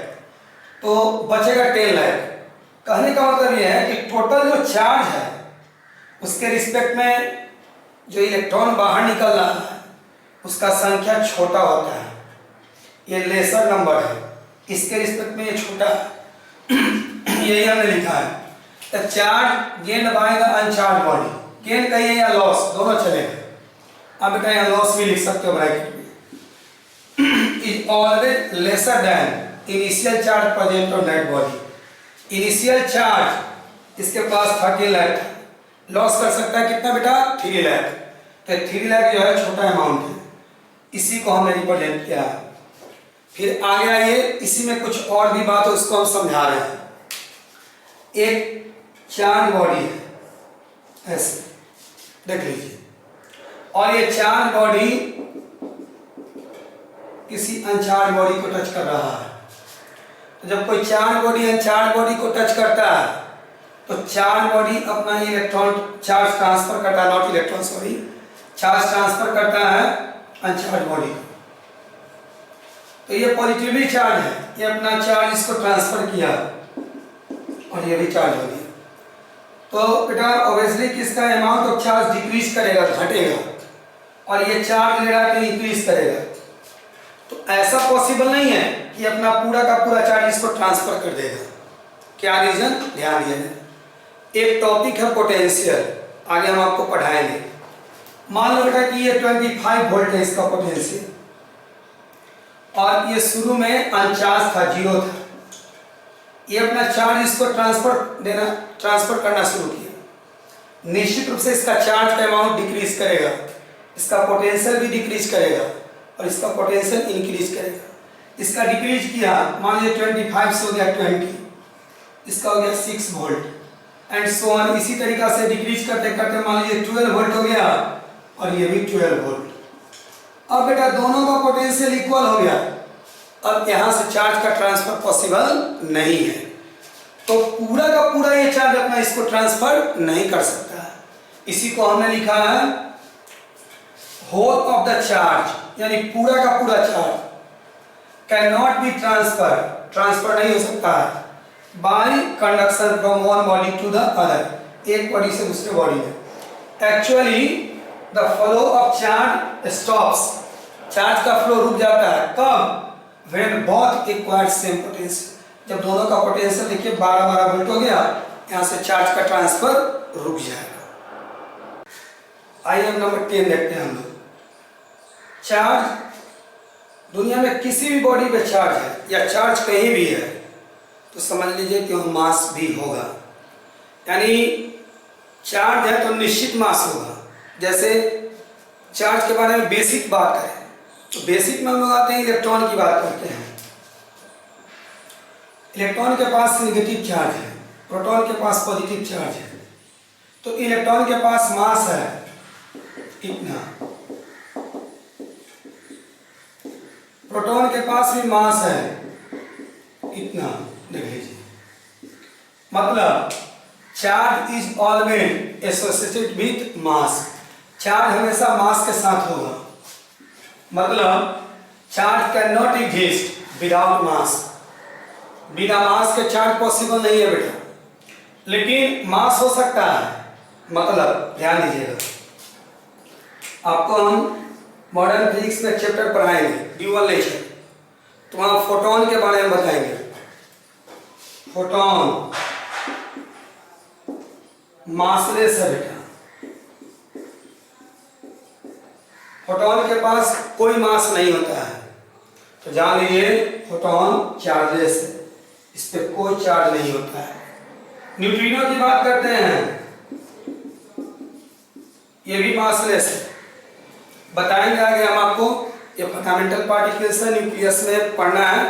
तो बचेगा 10 लाख। कहने का मतलब यह है कि टोटल जो चार्ज है उसके रिस्पेक्ट में जो इलेक्ट्रॉन बाहर निकल रहा है उसका संख्या छोटा होता है, ये लेसर नंबर है, इसके रिस्पेक्ट में ये छोटा है। यही हमने लिखा है the charge gained by the uncharged body, gain कहिए या लॉस दोनों चलेगा। अब बेटा यहाँ लॉस भी लिख सकते हो ब्रैकेट में, is always lesser than initial charge present on that body. Initial charge इसके पास 13 लाख, लॉस कर सकता है कितना बेटा, 3 लाख। तो 3 लाख जो है छोटा अमाउंट है, इसी को हमने रिप्रेजेंट किया है। फिर आगे आइए, इसी में कुछ और भी बात है उसको हम समझा रहे हैं। एक चार्ज बॉडी है ऐसे, देख लीजिए, और ये चार्ज बॉडी किसी अनचार्ज बॉडी को टच कर रहा है। तो जब कोई चार्ज बॉडी अनचार्ज बॉडी को टच करता है तो चार्ज बॉडी अपना इलेक्ट्रॉन चार्ज ट्रांसफर करता है, not electron sorry, charge transfer करता है अनचार्ज बॉडी को। तो ये पॉजिटिवली चार्ज है, ये अपना चार्ज इसको ट्रांसफर किया और ये भी चार्ज हो गया। तो बेटा ऑब्वियसली किसका अमाउंट ऑफ चार्ज डिक्रीज करेगा, घटेगा, और ये चार्ज ले रहा है तो इंक्रीज करेगा। तो ऐसा पॉसिबल नहीं है कि अपना पूरा का पूरा चार्ज इसको ट्रांसफर कर देगा। क्या रीजन, ध्यान दिया। एक टॉपिक है पोटेंशियल, आगे हम आपको पढ़ाएंगे। मान लो बेटा कि ये 25 वोल्ट है इसका पोटेंशियल, और ये शुरू में अनचार्ज था, जीरो था। ये अपना चार्ज इसको ट्रांसफर करना शुरू किया। निश्चित रूप से इसका चार्ज का अमाउंट डिक्रीज करेगा, इसका पोटेंशियल भी डिक्रीज करेगा और इसका पोटेंशियल इंक्रीज करेगा। इसका डिक्रीज किया, मान लीजिए 25 से हो गया 20, इसका हो गया 6 वोल्ट एंड सो ऑन। इसी तरीका से डिक्रीज करते करते मान लीजिए 12 वोल्ट हो गया और ये भी 12 वोल्ट। अब बेटा दोनों का पोटेंशियल इक्वल हो गया, अब यहां से चार्ज का ट्रांसफर पॉसिबल नहीं है। तो पूरा का पूरा ये चार्ज अपना इसको ट्रांसफर नहीं कर सकता है। इसी को हमने लिखा है होल ऑफ द चार्ज, यानी पूरा का पूरा charge can not be transfer नहीं हो सकता है by conduction from one body to the other, एक बॉडी से दूसरे बॉडी में। Actually the flow of charge stops, charge का फ्लो रुक जाता है। कब? When both acquire same potential, जब दोनों का पोटेंशियल देखिए 12 वोल्ट हो गया, यहां से चार्ज का ट्रांसफर रुक जाएगा। आइए नंबर 10 देखते हैं हम लोग। चार्ज दुनिया में किसी भी बॉडी पे चार्ज है या चार्ज कहीं भी है तो समझ लीजिए कि वह मास भी होगा। यानी चार्ज है तो निश्चित मास होगा। जैसे चार्ज के बारे में बेसिक बात करें तो बेसिक में हम लोग आते हैं इलेक्ट्रॉन की बात करते हैं। इलेक्ट्रॉन के पास नेगेटिव चार्ज है, प्रोटॉन के पास पॉजिटिव चार्ज है। तो इलेक्ट्रॉन के पास मास है कितना, प्रोटॉन के पास भी मास है कितना, देख लीजिए। मतलब charge is always associated with mass, charge हमेशा मास के साथ होगा। मतलब charge can not exist without mass, बिना मास के चार्ज पॉसिबल नहीं है बेटा, लेकिन मास हो सकता है। मतलब ध्यान दीजिएगा, आपको हम मॉडर्न फिजिक्स में चैप्टर पढ़ाएंगे ड्यूअल नेचर, तो वहाँ फोटोन के बारे में बताएंगे। फोटोन मासलेस है बेटा, फोटोन के पास कोई मास नहीं होता है। तो जान लीजिए फोटोन चार्जलेस है, इस पे कोई चार्ज नहीं होता है। न्यूट्रिनो की बात करते हैं, ये भी मासलेस है। बताएंगे आगे हम आपको, ये फंडामेंटल पार्टिकल्स है, न्यूक्लियस में पढ़ना है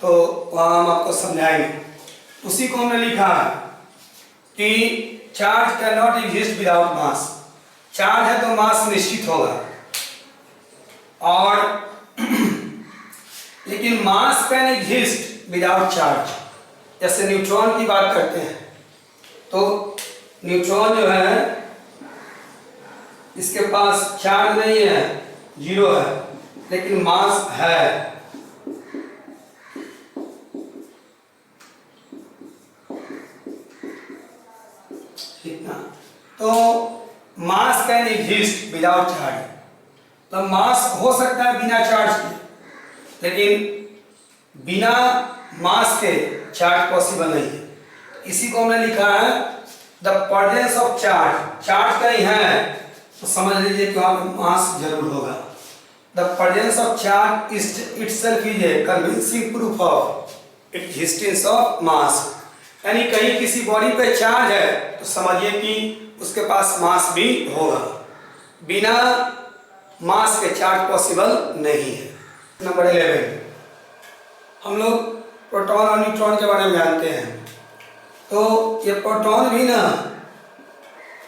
तो वहाँ हम आपको समझाएंगे। उसी को हमने लिखा है कि charge can not exist without mass, charge है तो मास निश्चित होगा, और लेकिन मास कैन एग्जिस्ट विदाउट चार्ज। जैसे न्यूट्रॉन की बात करते हैं तो न्यूट्रॉन जो है इसके पास चार्ज नहीं है, जीरो है, लेकिन मास है। कितना? तो मास कैन एग्जिस्ट विदाउट चार्ज, तो मास हो सकता है बिना चार्ज के, लेकिन बिना मास के चार्ज पॉसिबल नहीं है। इसी को हमने लिखा है the presence of charge, charge कहीं है तो समझ लीजिए कि वहां पर मास जरूर होगा। The presence of charge itself is a convincing proof of existence of mass. यानी कहीं किसी बॉडी पे चार्ज है तो समझिए कि उसके पास मास भी होगा, बिना मास के चार्ज पॉसिबल नहीं है। नंबर 11 हम लोग प्रोटॉन और न्यूट्रॉन के बारे में जानते हैं। तो ये प्रोटॉन भी ना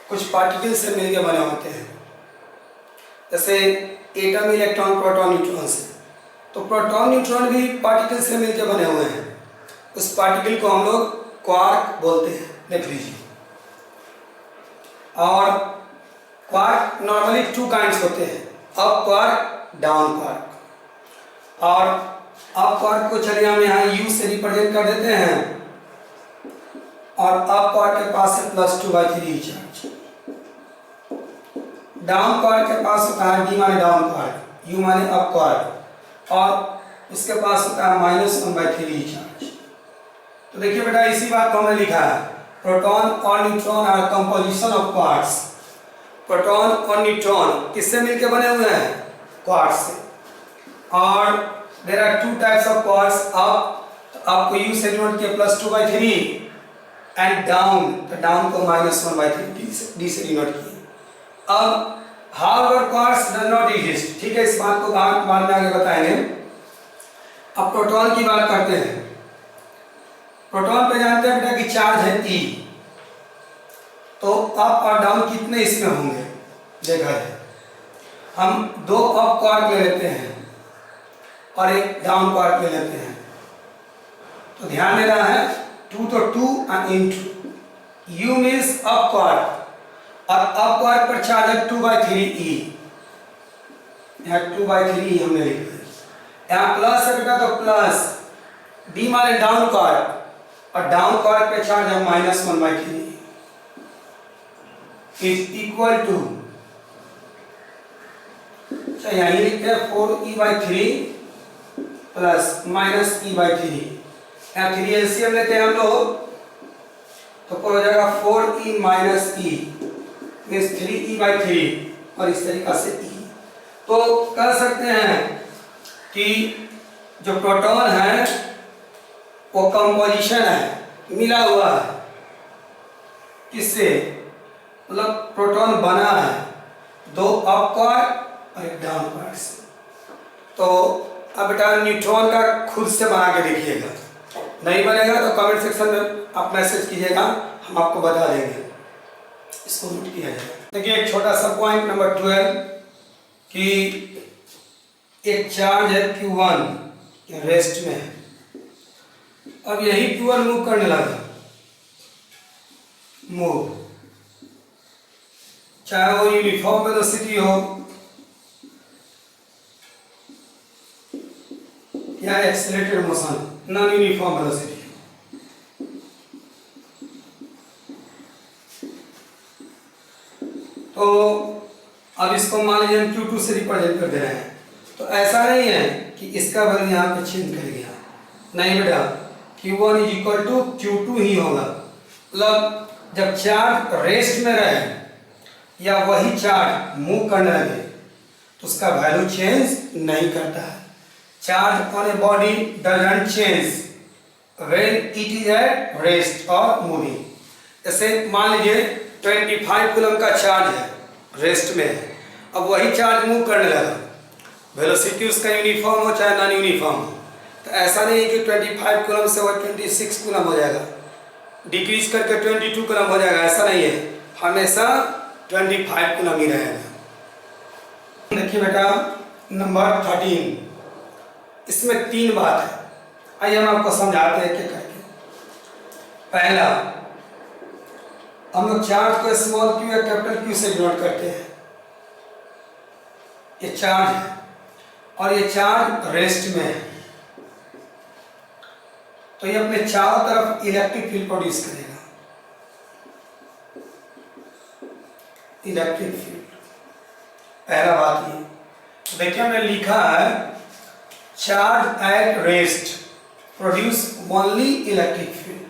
कुछ पार्टिकल से मिलकर बने होते हैं, जैसे एटम इलेक्ट्रॉन प्रोटॉन न्यूट्रॉन से। तो प्रोटॉन न्यूट्रॉन भी पार्टिकल से मिलकर बने हुए हैं। उस पार्टिकल को हम लोग क्वार्क बोलते हैं, देख लीजिए। और क्वार्क नॉर्मली टू काइंड्स होते हैं, अप क्वार्क, डाउन क्वार्क। और अप क्वार्क को चलिए हम यहाँ U से रिप्रेजेंट कर देते हैं, और अप क्वार्क के पास है +2/3 चार्ज। डाउन क्वार्क के पास होता है D माने डाउन क्वार्क, U माने अप क्वार्क, और इसके पास होता है -1/3 चार्ज। तो देखिए बेटा, इसी बात को हमने लिखा है, प्रोटॉन और neutron are composition of quarks. Proton और न्यूट्रॉन किससे मिलकर बने हुए हैं? क्वार्क्स से। और there are two types of quarks, up, तो आपको U से डिनोट किया +2/3, एंड डाउन, तो डाउन को -1/3 D से डिनोट किया। अब however quarks does not exist, ठीक है, इस बात को बाद में आगे बताएंगे। अब प्रोटॉन की बात करते हैं। प्रोटॉन पे जानते हैं बेटा कि चार्ज है E, तो अप और डाउन कितने इसमें होंगे देखा जाए। हम 2 अप क्वार्क ले लेते हैं और एक डाउन क्वार्क ले लेते हैं, तो ध्यान देना है 2 तो 2 और into U means up quark, और अप क्वार्क पर चार्ज है 2/3E, यहाँ 2/3E हमने लिख दिया। यहाँ प्लस है बेटा, तो प्लस D माने डाउन क्वार्क, और डाउन क्वार्क पे चार्ज है -1/3 इज इक्वल टू, यही लिखते हैं 4E/3 प्लस -E/3। यहाँ 3 एलसीएम लेते हैं हम लोग, तो हो जाएगा 4E - E मीन्स 3E/3, और इस तरीका से E। तो कह सकते हैं कि जो प्रोटॉन है वो कंपोजिशन है, मिला हुआ है किससे, मतलब प्रोटॉन बना है 2 अप क्वार्क और एक डाउन क्वार्क से। तो अब बेटा न्यूट्रॉन का खुद से बना के देखिएगा, नहीं बनेगा तो कमेंट सेक्शन में आप मैसेज कीजिएगा, हम आपको बता देंगे, इसको नोट किया जाएगा। देखिए एक छोटा सा पॉइंट नंबर 12 कि एक चार्ज है Q1 रेस्ट में है, अब यही Q1 मूव करने लगा, मूव, चाहे वो यूनिफॉर्म वेलोसिटी हो या accelerated motion, non uniform velocity. तो अब इसको मान लीजिए हम Q2 से रिप्रेजेंट कर दे रहे हैं, तो ऐसा नहीं है कि इसका वैल्यू यहाँ पे चेंज कर गया, नहीं बेटा, Q1 is equal to Q2 ही होगा। मतलब जब चार्ज रेस्ट में रहे या वही चार्ज मूव करने लगे तो उसका वैल्यू चेंज नहीं करता है। Charge on a body doesn't change when it is at rest और मूविंग। जैसे मान लीजिए 25 कूलम का चार्ज है, रेस्ट में है, अब वही चार्ज मूव करने लगा, वेलोसिटी उसका यूनिफॉर्म हो चाहे नॉन यूनिफॉर्म हो, तो ऐसा नहीं है कि 25 कूलम से वो 26 कूलम हो जाएगा, डिक्रीज करके 22 कूलम हो जाएगा, ऐसा नहीं है, हमेशा 25 कूलम ही रहेगा। देखिए बेटा नंबर 13, इसमें 3 बात है, आइए हम आपको समझाते हैं क्या करके। पहला, हम लोग चार्ज को स्मॉल q या कैपिटल Q से डिनोट करते हैं, ये चार्ज है और ये चार्ज रेस्ट में है, तो ये अपने चारों तरफ इलेक्ट्रिक फील्ड प्रोड्यूस करेगा, इलेक्ट्रिक फील्ड। पहला बात ये, तो देखिए हमने लिखा है charge at rest produce only electric field.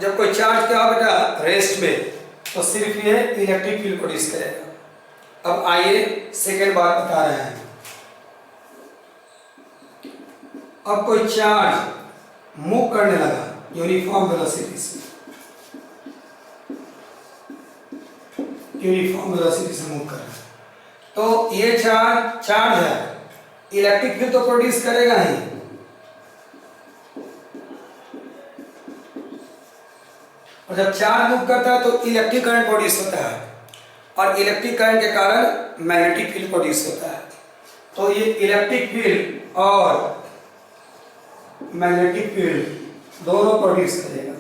जब कोई चार्ज क्या हो बेटा रेस्ट में, तो सिर्फ ये इलेक्ट्रिक फील्ड प्रोड्यूस करेगा। अब आइए सेकेंड बात बता रहे हैं। अब कोई चार्ज मूव करने लगा यूनिफॉर्म वेलोसिटी से, यूनिफॉर्म वेलोसिटी से मूव कर रहा है, तो ये चार्ज है, इलेक्ट्रिक फील्ड तो प्रोड्यूस करेगा ही, और जब चार्ज मूव करता है तो इलेक्ट्रिक करंट प्रोड्यूस होता है, और इलेक्ट्रिक करंट के कारण मैग्नेटिक फील्ड प्रोड्यूस होता है। तो ये इलेक्ट्रिक फील्ड और मैग्नेटिक फील्ड दोनों प्रोड्यूस करेगा।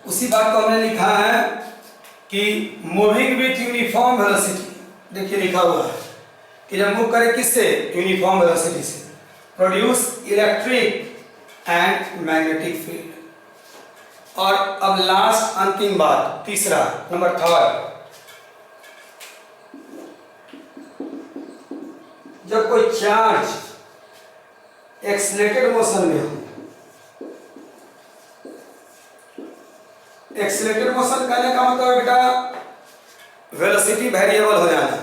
उसी बात को हमने लिखा है कि मूविंग विथ यूनिफॉर्म वेलोसिटी, देखिए लिखा हुआ है कि जब मूव करे किससे, यूनिफॉर्म वेलोसिटी से, produce electric and magnetic field. और अब लास्ट अंतिम बात, तीसरा नंबर थर्ड, जब कोई चार्ज एक्सीलरेटेड मोशन में हो, एक्सीलरेटेड मोशन कहने का मतलब है बेटा वेलोसिटी वेरिएबल हो जाना।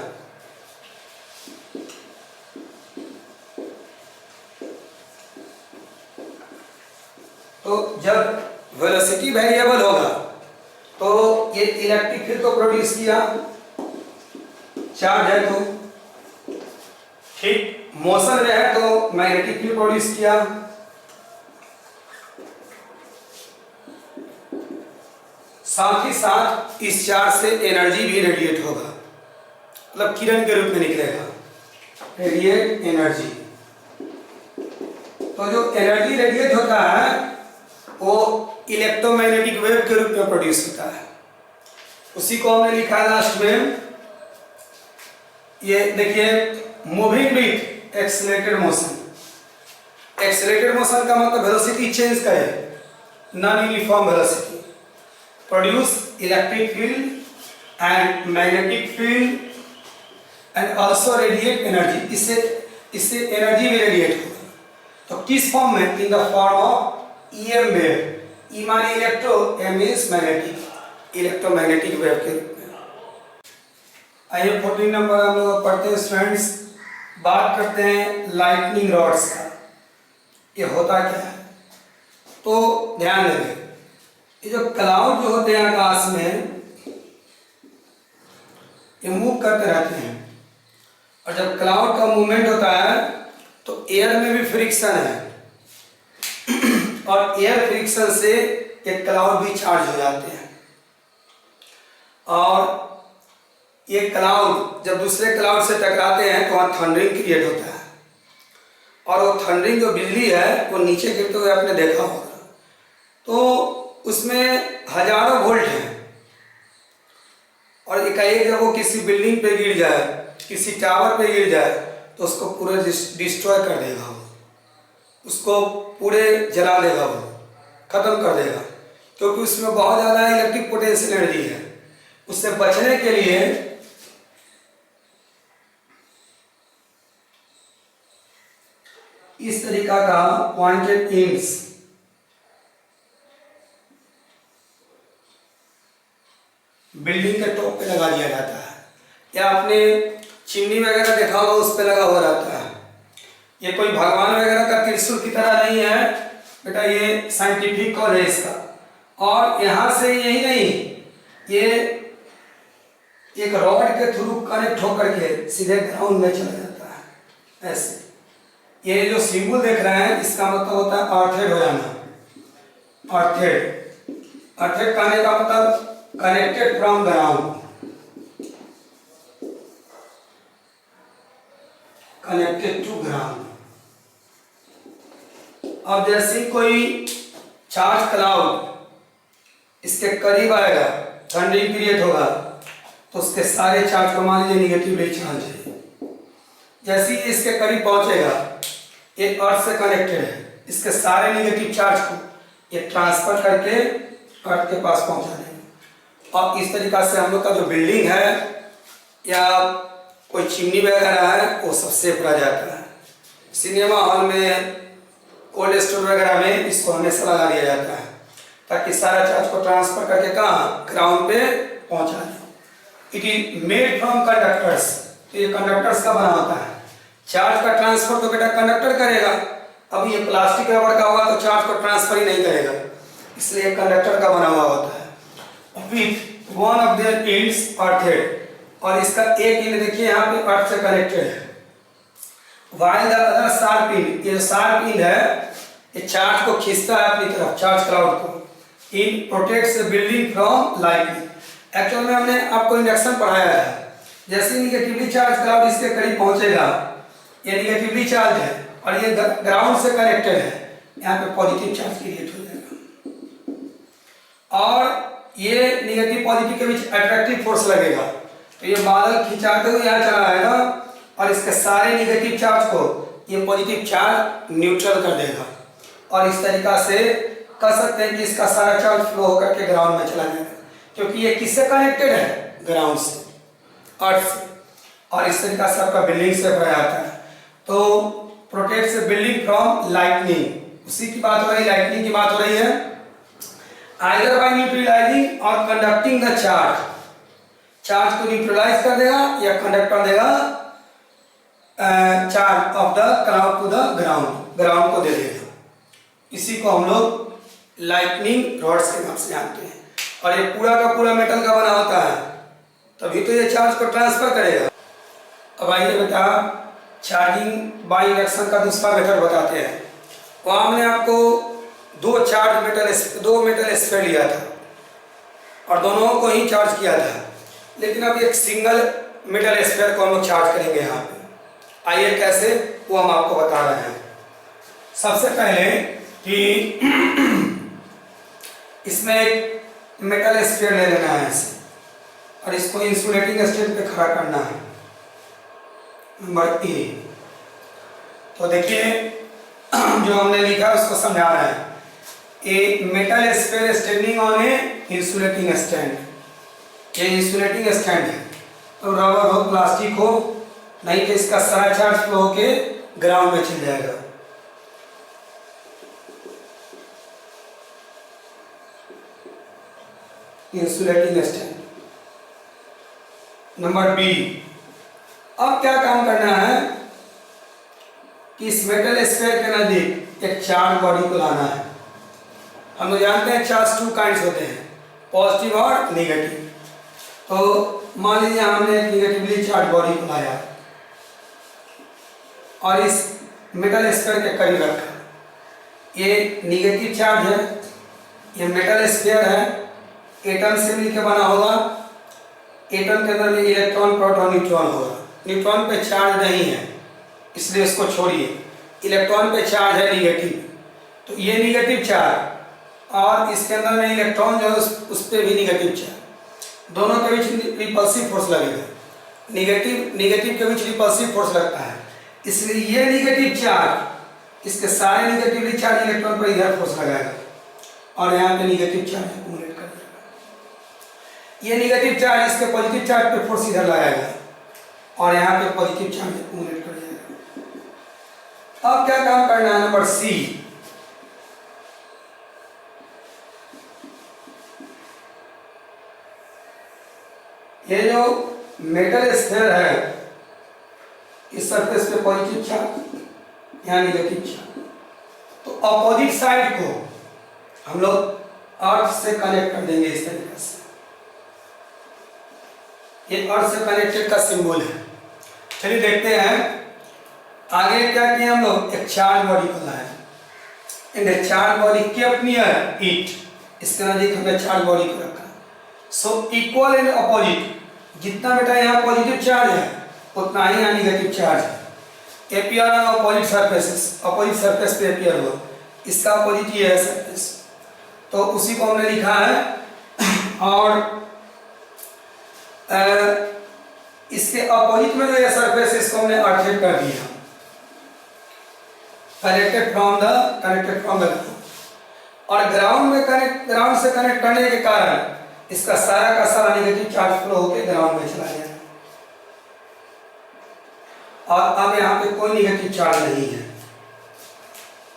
तो जब वेलोसिटी वेरिएबल होगा तो ये इलेक्ट्रिक फील्ड तो प्रोड्यूस किया, चार्ज है तो, ठीक, मोशन में है तो मैग्नेटिक फील्ड प्रोड्यूस किया। साथ ही साथ इस चार्ज से एनर्जी भी रेडिएट होगा, मतलब किरण के रूप में निकलेगा, रेडिएट एनर्जी। तो जो एनर्जी रेडिएट होता है वो इलेक्ट्रोमैग्नेटिक वेव के रूप में प्रोड्यूस होता है। उसी को हमने लिखा है लास्ट में, ये देखिए, moving with accelerated motion. Accelerated motion का मतलब वेलोसिटी चेंज करे, non uniform velocity, produce electric field and magnetic field and also radiate energy. इससे एनर्जी भी रेडिएट होगा। तो किस फॉर्म में? In the form of EM wave. E माने electro, M means magnetic, electromagnetic wave के रूप में। आइए 14 नंबर हम लोग पढ़ते हैं स्टूडेंट्स। बात करते हैं लाइटनिंग रॉड्स का, ये होता क्या है। तो ध्यान देंगे, ये जो क्लाउड जो होते हैं आकाश में, ये मूव करते रहते हैं, और जब क्लाउड का मूवमेंट होता है तो एयर में भी फ्रिक्शन है, और एयर फ्रिक्शन से ये क्लाउड भी चार्ज हो जाते हैं। और ये क्लाउड जब दूसरे क्लाउड से टकराते हैं तो वहाँ थंडरिंग क्रिएट होता है, और वो थंडरिंग जो बिजली है वो नीचे गिरते हुए आपने देखा होगा। तो उसमें हजारों वोल्ट हैं, और एकाएक जब वो किसी बिल्डिंग पे गिर जाए, किसी टावर पे गिर जाए, तो उसको पूरे डिस्ट्रॉय कर देगा, वो उसको पूरे जला देगा, वो खत्म कर देगा, क्योंकि उसमें बहुत ज़्यादा इलेक्ट्रिक पोटेंशियल एनर्जी है। उससे बचने के लिए इस तरीका का पॉइंटेड एम्स बिल्डिंग के टॉप पे लगा दिया जाता है, या आपने चिमनी वगैरह देखा होगा उस पे लगा हुआ रहता है। ये कोई भगवान वगैरह का त्रिशूल की तरह नहीं है बेटा, ये साइंटिफिक कॉज है इसका। और यहाँ से यही नहीं, ये एक रॉड के थ्रू कनेक्ट होकर के सीधे ग्राउंड में चला जाता है। ऐसे ये जो सिंबल देख रहे हैं, इसका मतलब होता है अर्थेड हो जाना। अर्थेड, अर्थेड कहने का मतलब connected from ground, connected to ground. अब जैसे कोई चार्ज क्लाउड इसके करीब आएगा, थंडरिंग क्रिएट होगा, तो उसके सारे चार्ज को मान लीजिए निगेटिवली चार्ज है। जैसे ही इसके करीब पहुंचेगा, ये अर्थ से कनेक्टेड है, इसके सारे निगेटिव चार्ज को ये ट्रांसफर करके अर्थ के पास पहुंचा देंगे। और इस तरीका से हम लोग का जो बिल्डिंग है या कोई चिमनी वगैरह है वो सब सेफ रह जाता है। सिनेमा हॉल में, कोल्ड स्टोर वगैरह में इसको हमेशा लगा दिया जाता है, ताकि सारा चार्ज को ट्रांसफर करके कहाँ, ग्राउंड पे पहुंचा दें। It is made from conductors, तो ये कंडक्टर्स का बना होता है। चार्ज का ट्रांसफर तो बेटा कंडक्टर करेगा, अब ये प्लास्टिक रबड़ का होगा तो चार्ज को ट्रांसफर ही नहीं करेगा, इसलिए कंडक्टर का बना हुआ होता है। With one of their ends earthed, और इसका एक एंड देखिए यहाँ पे अर्थ से कनेक्टेड है। While the other sharp and, ये शार्प एंड है, ये चार्ज को खींचता है अपनी तरफ, चार्ज क्लाउड को। It protects the building from lightning. Actual में हमने आपको इंडक्शन पढ़ाया है, जैसे निगेटिवली चार्ज क्लाउड इसके करीब पहुंचेगा, ये निगेटिवली चार्ज है और ये ग्राउंड से कनेक्टेड है, यहाँ पे पॉजिटिव चार्ज क्रिएट हो जाएगा। और ये निगेटिव पॉजिटिव के बीच अट्रैक्टिव फोर्स लगेगा, तो ये बादल खिंचाते हुए यहाँ चला आएगा और इसके सारे निगेटिव चार्ज को ये पॉजिटिव चार्ज न्यूट्रल कर देगा, और इस तरीका से कह सकते हैं कि इसका सारा चार्ज फ्लो होकर के ग्राउंड में चला जाएगा, क्योंकि ये किससे कनेक्टेड है, ग्राउंड से, अर्थ से। और इस तरीका से आपका बिल्डिंग से बनाया जाता है। तो protects A building from lightning, उसी की बात हो रही है, लाइटनिंग की बात हो रही है। आइदर बाय न्यूट्रलाइजिंग और कंडक्टिंग द चार्ज, चार्ज को न्यूट्रलाइज कर देगा या कंडक्ट कर देगा charge of the cloud to the ground, ground को दे देगा। इसी को हम लोग लाइटनिंग रॉड्स के नाम से जानते हैं। और ये पूरा का पूरा मेटल का बना होता है, तभी तो ये चार्ज को ट्रांसफर करेगा। अब आइए बेटा चार्जिंग बाय इंडक्शन का दूसरा मेथड बताते हैं। वहाँ हमने आपको दो मेटल स्फीयर लिया था और दोनों को ही चार्ज किया था, लेकिन अब एक सिंगल मेटल स्फीयर को हम लोग चार्ज करेंगे यहाँ पे। आइए कैसे, वो हम आपको बता रहे हैं। सबसे पहले कि इसमें एक मेटल स्फीयर ले लेना है इसे, और इसको इंसुलेटिंग स्टैंड पे खड़ा करना है, नंबर ए। तो देखिए जो हमने लिखा है उसको समझा रहे हैं। A metal sphere standing on A insulating stand, ये इंसुलेटिंग स्टैंड है, तो रबर हो प्लास्टिक हो, नहीं तो इसका सारा चार्ज फ्लो होके ग्राउंड में चल जाएगा। Insulating stand. नंबर बी, अब क्या काम करना है कि इस मेटल स्फीयर के नजदीक एक चार्ज बॉडी को लाना है। हम लोग जानते हैं चार्ज टू काइंड्स होते हैं, पॉजिटिव और नेगेटिव। तो मान लीजिए हमने एक निगेटिवली चार्ज बॉडी को लाया और इस मेटल स्फीयर के करीब रखा। ये निगेटिव चार्ज है, ये मेटल स्फीयर है, एटम से मिलकर बना होगा। एटम के अंदर में इलेक्ट्रॉन, प्रोटॉन, न्यूट्रॉन होगा। न्यूट्रॉन पे चार्ज नहीं है इसलिए इसको छोड़िए, इलेक्ट्रॉन पे चार्ज है निगेटिव, तो ये निगेटिव चार्ज और इसके अंदर में इलेक्ट्रॉन जो है उस पर भी निगेटिव चार्ज, दोनों के बीच रिपल्सिव फोर्स लगेगा। निगेटिव के बीच रिपल्सिव फोर्स लगता है, इसलिए ये निगेटिव चार्ज इसके सारे निगेटिवली चार्ज इलेक्ट्रॉन पर इधर फोर्स लगाएगा और यहाँ पे निगेटिव चार्ज एक्यूमुलेट कर देगा। ये निगेटिव चार्ज इसके पॉजिटिव चार्ज पे फोर्स इधर लगाएगा और यहाँ पे पॉजिटिव चार्ज एक्यूमुलेट कर देगा। अब क्या काम करना है, नंबर सी। ये जो मेटल स्फीयर है, इस सरफेस पे पॉजिटिव चार्ज, यहाँ निगेटिव चार्ज, तो अपोजिट साइड को हम लोग अर्थ से कनेक्ट कर देंगे इस तरीके से। ये अर्थ से कनेक्टेड का सिंबल है। चलिए देखते हैं आगे क्या किया हम लोग। एक चार्ज बॉडी को लाए and A charge body kept near it, इसके नजदीक हमने चार्ज बॉडी को रखा। सो इक्वल एंड अपोजिट, जितना बेटा यहाँ पॉजिटिव चार्ज है उतना ही यहाँ निगेटिव चार्ज है। Appear on opposite surfaces, opposite surface पे एपियर हुआ, इसका अपोजिट ये है सरफेस, तो उसी को हमने लिखा है। और इसके अपोजिट में जो ये सरफेस, इसको हमने अर्थित कर दिया, कनेक्टेड फ्रॉम द और ग्राउंड से कनेक्ट करने के कारण इसका सारा का सारा निगेटिव चार्ज फ्लो होकर ग्राउंड में चला जाए और अब यहाँ पे कोई निगेटिव चार्ज नहीं है।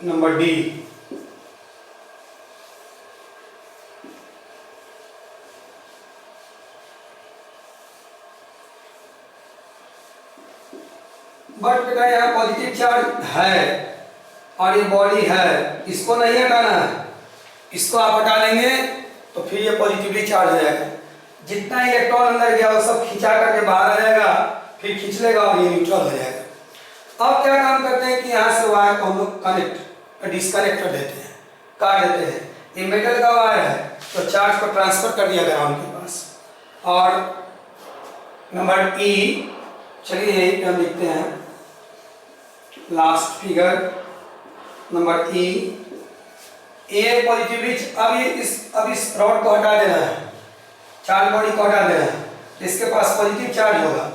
नंबर डी, बट बेटा यहाँ पॉजिटिव चार्ज है और ये बॉडी है, इसको नहीं हटाना है। इसको आप हटा लेंगे तो फिर ये पॉजिटिवली चार्ज हो जाएगा। जितना इलेक्ट्रॉन अंदर गया वो सब खिंचा करके बाहर आ जाएगा, फिर खींच लेगा और ये न्यूट्रल हो जाएगा। अब क्या काम करते हैं कि यहाँ से वायर को हम लोग डिस्कनेक्ट कर देते हैं, काट देते हैं। ये मेटल का वायर है तो चार्ज को ट्रांसफर कर दिया ग्राउंड के पास। और नंबर ई, चलिए यही पे हम लिखते हैं लास्ट फिगर, नंबर ई ए पॉजिटिवली, अब इस रॉड को हटा देना है, चार्ज बॉडी को हटा देना है, इसके पास पॉजिटिव चार्ज होगा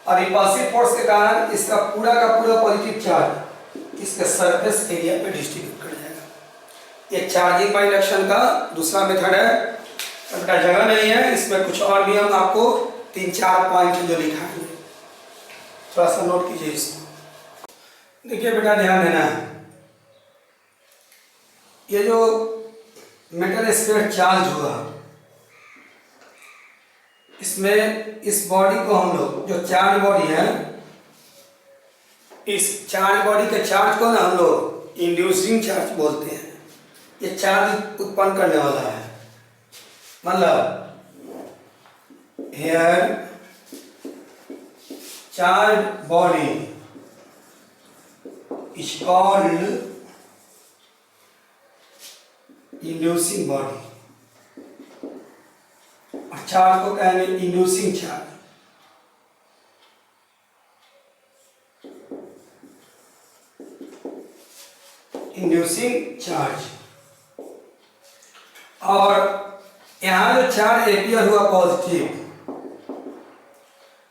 और रिपल्सिव फोर्स के कारण इसका पूरा का पूरा पॉजिटिव चार्ज इसके सरफेस एरिया पे डिस्ट्रीब्यूट कर जाएगा। ये चार्जिंग बाय इंडक्शन का दूसरा मेथड है। बेटा जगह नहीं है, इसमें कुछ और भी हम आपको 3-4 पॉइंट जो लिखाएंगे, थोड़ा सा नोट कीजिए इसको। देखिए बेटा ध्यान देना है, ये जो मेटल स्फीयर चार्ज हुआ, इसमें इस बॉडी को हम लोग, जो चार्ज बॉडी है, इस चार्ज बॉडी के चार्ज को ना हम लोग इंड्यूसिंग चार्ज बोलते हैं। ये चार्ज उत्पन्न करने वाला है, मतलब here charge body is called inducing body, और चार्ज को कहेंगे इंड्यूसिंग चार्ज। इंड्यूसिंग चार्ज, और यहां जो चार्ज एपियर हुआ पॉजिटिव,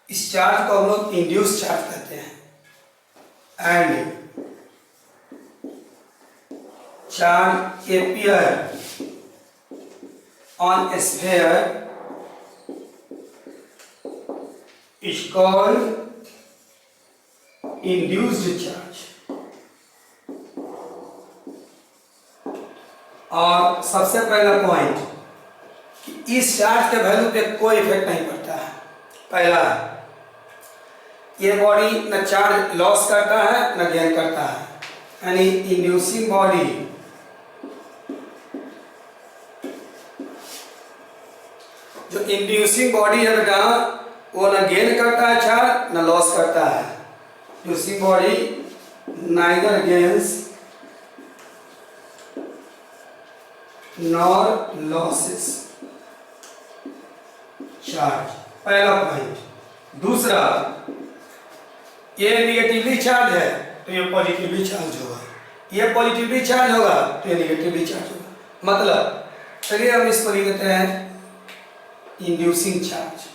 इस चार्ज को हम लोग इंड्यूस चार्ज कहते हैं। And charge appear on a sphere is called induced charge। और सबसे पहला पॉइंट कि इस चार्ज के वैल्यू पे कोई इफेक्ट नहीं पड़ता है। पहला, ये बॉडी न चार्ज लॉस करता है न गेन करता है, यानी इंड्यूसिंग बॉडी जो इंड्यूसिंग बॉडी है बेटा, वो न गेन करता है चार्ज न लॉस करता है। Inducing body neither gains nor losses charge, पहला पॉइंट। दूसरा, ये निगेटिवली चार्ज है तो ये पॉजिटिवली चार्ज होगा, ये पॉजिटिवली चार्ज होगा तो ये निगेटिवली चार्ज होगा। मतलब चलिए हम इसको लिख देते हैं इंड्यूसिंग चार्ज।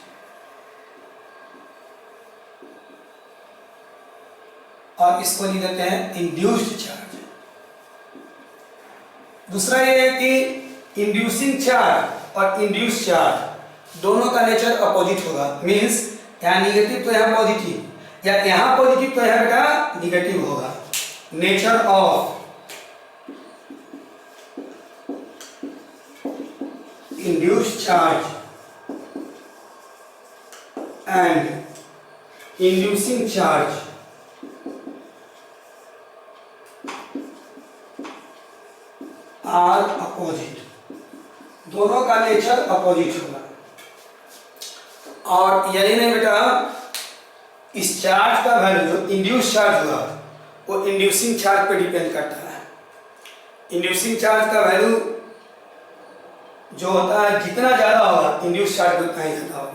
और इसको लिख देते हैं इंड्यूस्ड चार्ज। दूसरा ये है कि इंड्यूसिंग चार्ज और इंड्यूस्ड चार्ज दोनों का नेचर अपोजिट होगा। मींस यहाँ निगेटिव तो यहाँ पॉजिटिव, या यहाँ पॉजिटिव तो यहाँ बेटा निगेटिव होगा। Nature of induced charge and inducing charge are opposite, दोनों का नेचर अपोजिट होगा। और यही नहीं बेटा, इस चार्ज का वैल्यू जो इंड्यूस चार्ज हुआ वो इंड्यूसिंग चार्ज पे डिपेंड करता है। इंड्यूसिंग चार्ज का वैल्यू जो होता है जितना ज्यादा होगा, इंड्यूस चार्ज उतना ही ज्यादा होगा।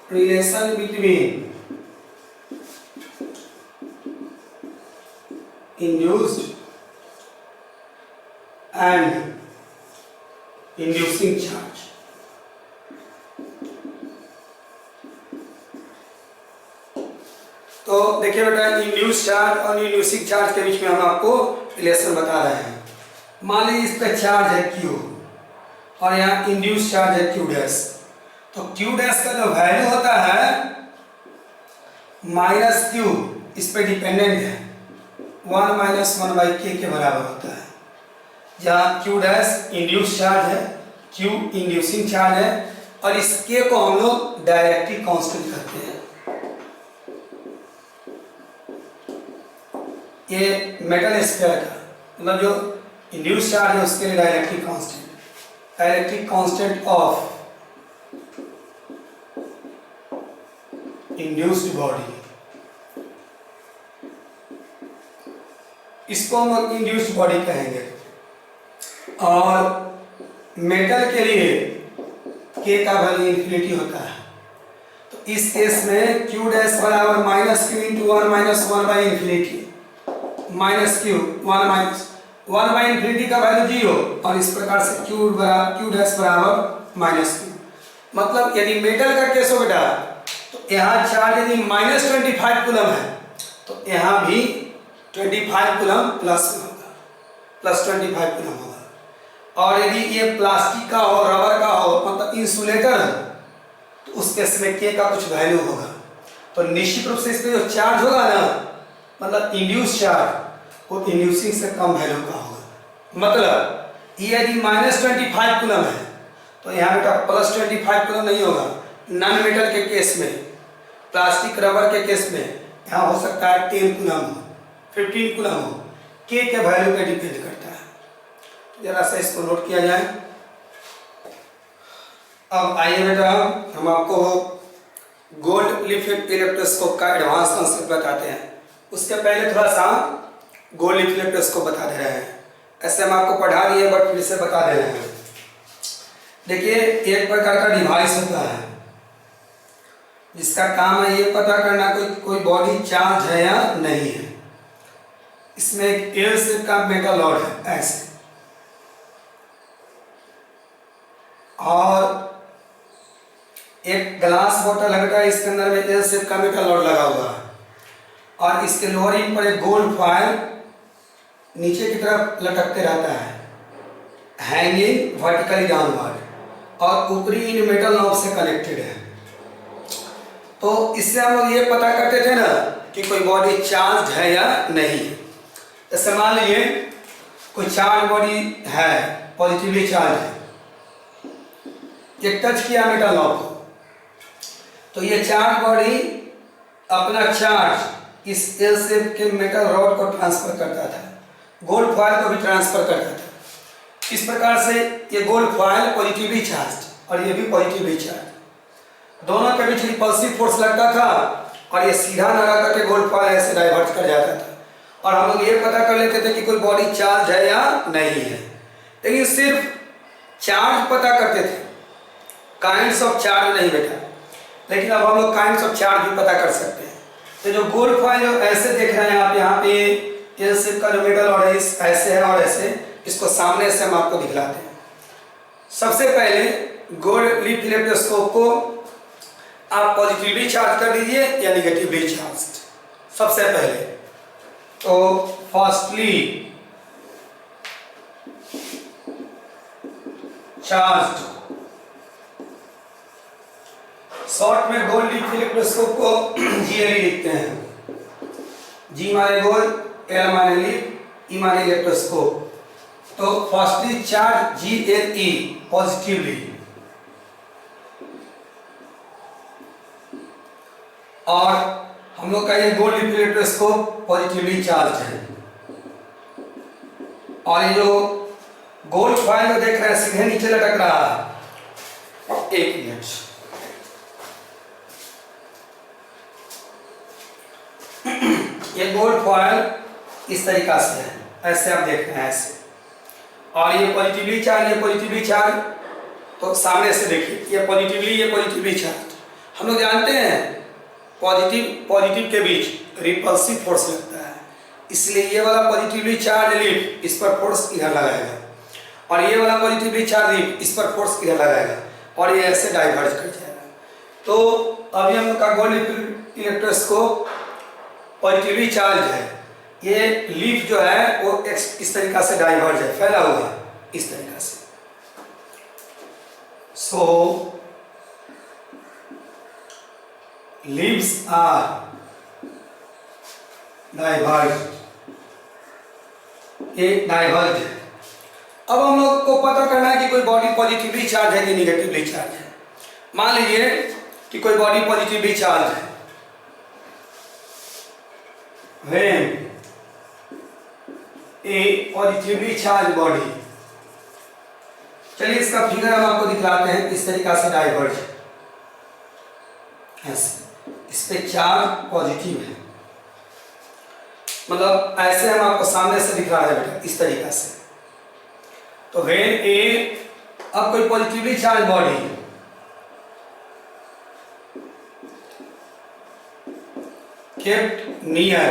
Relation between induced and inducing charge। तो देखिए बेटा, इंड्यूस चार्ज और इंड्यूसिंग चार्ज के बीच में हम आपको रिलेशन बता रहे हैं। मान लीजिए इस पे चार्ज है Q और यहाँ इंड्यूस चार्ज है Q डैश, तो Q डैश का जो वैल्यू होता है माइनस Q, इस पे डिपेंडेंट है, 1 - 1/k के बराबर होता है। जहाँ Q डैश इंड्यूस चार्ज है, Q इंड्यूसिंग चार्ज है, और इस K को हम लोग डायरेक्टिव कांस्टेंट कहते हैं। ये मेटल स्फीयर का मतलब जो इंड्यूस चार्ज है उसके लिए directive constant of induced body, इसको हम इंड्यूस्ड बॉडी कहेंगे। और मेटल के लिए K का वैल्यू इंफिनिटी होता है, तो इस केस में Q डैश बराबर -Q × 1 - 1/∞। Minus Q, 1 by infinity का वैल्यू 0 और इस प्रकार से क्यू डैश बराबर माइनस क्यू। मतलब यदि मेटल का केस हो बेटा तो यहाँ चार्ज यदि -25 कूलम है तो यहाँ भी 25 कूलम प्लस होगा, प्लस 25 कूलम होगा। और यदि ये प्लास्टिक का हो, रबर का हो, मतलब इंसुलेटर है, तो उस केस में के का कुछ वैल्यू होगा। तो निश्चित रूप से इस पर जो चार्ज होगा ना, मतलब इंड्यूस चार्ज, वो इंड्यूसिंग से कम वैल्यू का होगा। मतलब ये यदि -25 कूलम है तो यहाँ बेटा +25 कूलम नहीं होगा। नॉन मेटल के केस में, प्लास्टिक रबर के केस में यहाँ हो सकता है 10 कूलम हो, 15 कूलम हो, के वैल्यू पे डिपेंड करता है। जरा सा इसको नोट किया जाए। अब आइए बेटा हम आपको गोल्ड लीफ इलेक्ट्रोस्कोप का एडवांस कॉन्सेप्ट बताते हैं। उसके पहले थोड़ा सा गोल्ड लीफ इलेक्ट्रोस्कोप बता दे रहे हैं। ऐसे हम आपको पढ़ा दिए बट फिर से बता दे रहे हैं। देखिए एक प्रकार का डिवाइस होता है जिसका काम है ये पता करना कोई बॉडी चार्ज है या नहीं है। इसमें एक एल शेप का मेटल रॉड है ऐसे, और एक ग्लास बोतल है बेटा, इसके अंदर में एल शेप का मेटल रॉड लगा हुआ है और इसके लोअर एंड पर एक गोल्ड फॉयल नीचे की तरफ लटकते रहता है, हैंगिंग वर्टिकली डाउनवर्ड, और ऊपरी इन मेटल नॉब से कनेक्टेड है। तो इससे हम लोग ये पता करते थे ना कि कोई बॉडी चार्ज है या नहीं। जैसे मान लीजिए कोई चार्ज बॉडी है, पॉजिटिवली चार्ज है, ये टच किया मेटल नॉब को, तो ये चार्ज बॉडी अपना चार्ज इस एल शेप के मेटल रॉड को ट्रांसफर करता था, गोल्ड फॉयल को भी ट्रांसफर करता था। इस प्रकार से ये गोल्ड फॉयल पॉजिटिवली चार्ज और ये भी पॉजिटिवली चार्ज, दोनों के बीच रिपल्सिव फोर्स लगता था और ये सीधा न लगा करके गोल्ड फॉयल ऐसे डाइवर्ट कर जाता था और हम लोग ये पता कर लेते थे कि कोई बॉडी चार्ज है या नहीं है। लेकिन सिर्फ चार्ज पता करते थे, काइंड्स ऑफ चार्ज नहीं बेटा। लेकिन अब हम लोग काइंड्स ऑफ चार्ज भी पता कर सकते हैं। तो जो गोल्ड फॉयल जो ऐसे देख रहे हैं आप यहाँ पे, एल शेप का जो मेटल और ऐसे है और ऐसे, इसको सामने से हम आपको दिखलाते हैं। सबसे पहले गोल्ड लीफ इलेक्ट्रोस्कोप को आप पॉजिटिवली चार्ज कर दीजिए या निगेटिवली चार्ज। सबसे पहले तो फर्स्टली चार्ज, शॉर्ट में गोल्ड लीफ इलेक्ट्रोस्कोप को GLE लिखते हैं। G माने गोल्ड, L माने लीफ, E माने इलेक्ट्रोस्कोप। तो फर्स्टली चार्ज GLE पॉजिटिवली, और हम लोग का ये gold leaf electroscope positively charge है। और ये जो गोल्ड फॉयल जो देख रहे हैं सीधे नीचे लटक रहा है, एक मिनट, ये गोल्ड फॉयल इस तरीका से है, ऐसे आप देख रहे हैं ऐसे, और ये पॉजिटिवली चार्ज, ये पॉजिटिवली चार्ज। तो सामने से देखिए, ये पॉजिटिवली, ये पॉजिटिवली चार्ज। हम लोग जानते हैं पॉजिटिव के बीच रिपल्सिव फोर्स लगता है, इसलिए ये वाला पॉजिटिवली चार्ज लीफ इस पर फोर्स इधर लगाएगा और ये वाला पॉजिटिवली चार्ज लीफ इस पर फोर्स इधर लगाएगा और ये ऐसे डाइवर्ज कर जाएगा। तो अभी हम लोग का gold leaf electroscope positively charge है, ये लीफ जो है वो इस तरीका से डाइवर्ज है, फैला हुआ है इस तरीका से। सो leaves are diverged, ये डाइवर्ज है। अब हम लोग को पता करना है कि कोई बॉडी पॉजिटिवली चार्ज है कि निगेटिवली चार्ज है। मान लीजिए कि कोई बॉडी पॉजिटिवली चार्ज है, when a positively charged body, चलिए इसका फिगर हम आपको दिखलाते हैं किस तरीका से डाइवर्ज है। ऐसे इस पे चार्ज पॉजिटिव है, मतलब ऐसे हम आपको सामने से दिखा रहे हैं बेटा इस तरीका से। तो when a, अब कोई positively charge body kept near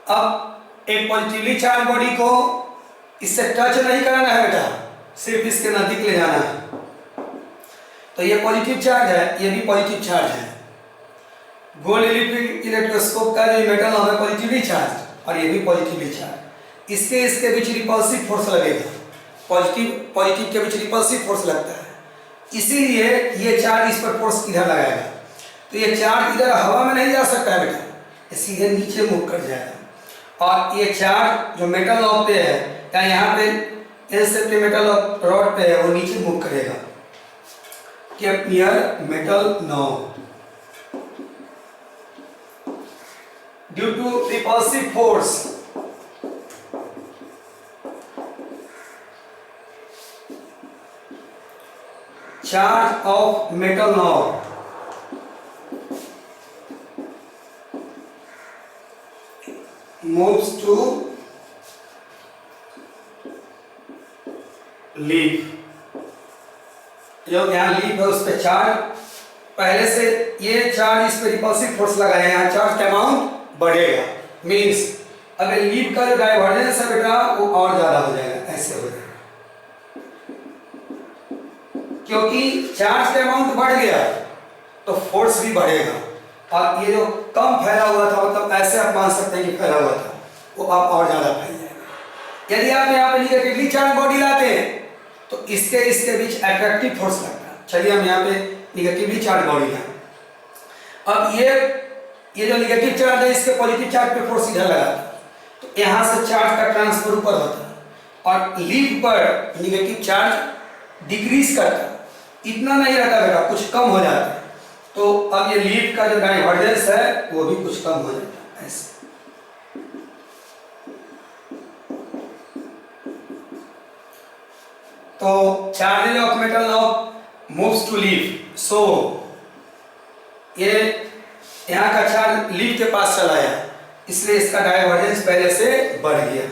अब एक पॉजिटिवली चार्ज बॉडी को इससे टच नहीं कराना है बेटा, सिर्फ इसके नजदीक ले जाना है। तो ये पॉजिटिव चार्ज है, ये भी पॉजिटिव चार्ज है। गोल्ड इलेक्ट्रिक इलेक्ट्रोस्कोप का जो मेटल है पॉजिटिवली चार्ज और ये भी पॉजिटिवली चार्ज। इसके बीच रिपल्सिव फोर्स लगेगा, पॉजिटिव के बीच रिपल्सिव फोर्स लगता है, इसीलिए ये चार्ज इस पर फोर्स इधर लगाएगा। तो ये चार्ज इधर हवा में नहीं जा सकता है बेटा, ये सीधे नीचे मूव कर जाएगा। और ये चार्ज जो मेटल नॉब पे है या यहाँ पे एल शेप के मेटल रॉड पे है वो नीचे मूव करेगा। Kept near metal knob due to repulsive force charge of metal knob moves to leaf। जो यहाँ लीफ है उस पे चार्ज पहले से ये चार्ज इस पे रिपल्सिव फोर्स लगा है, यहाँ चार्ज का अमाउंट बढ़ेगा। मींस अगर लीफ का जो डाइवर्जेंस है बेटा वो और ज्यादा हो जाएगा, ऐसे हो जाएगा क्योंकि चार्ज का अमाउंट बढ़ गया तो फोर्स भी बढ़ेगा। और ये जो कम फैला हुआ था, मतलब ऐसे आप मान सकते हैं कि फैला हुआ था, वो आप और ज्यादा फैल जाएगा। यदि आप यहाँ पे निगेटिवली चार्ज बॉडी लाते हैं तो इसके बीच अट्रैक्टिव फोर्स लगता है। चलिए हम यहाँ पे निगेटिवली चार्ज बॉडी लाएं। अब ये जो निगेटिव चार्ज है इसके पॉजिटिव चार्ज पे फोर्स इधर लगाता है, तो यहाँ से चार्ज का ट्रांसफर ऊपर होता है और लीफ पर निगेटिव चार्ज डिक्रीज करता है। इतना नहीं रहता बेटा, कुछ कम हो जाता है। तो अब ये लीफ का जो डाइवर्जेंस है वो भी कुछ कम हो जाता है, ऐसे। तो charges of metal knob moves to leaf, so ये यहाँ का चार्ज लीफ के पास चला गया, इसलिए इसका डाइवर्जेंस पहले से बढ़ गया,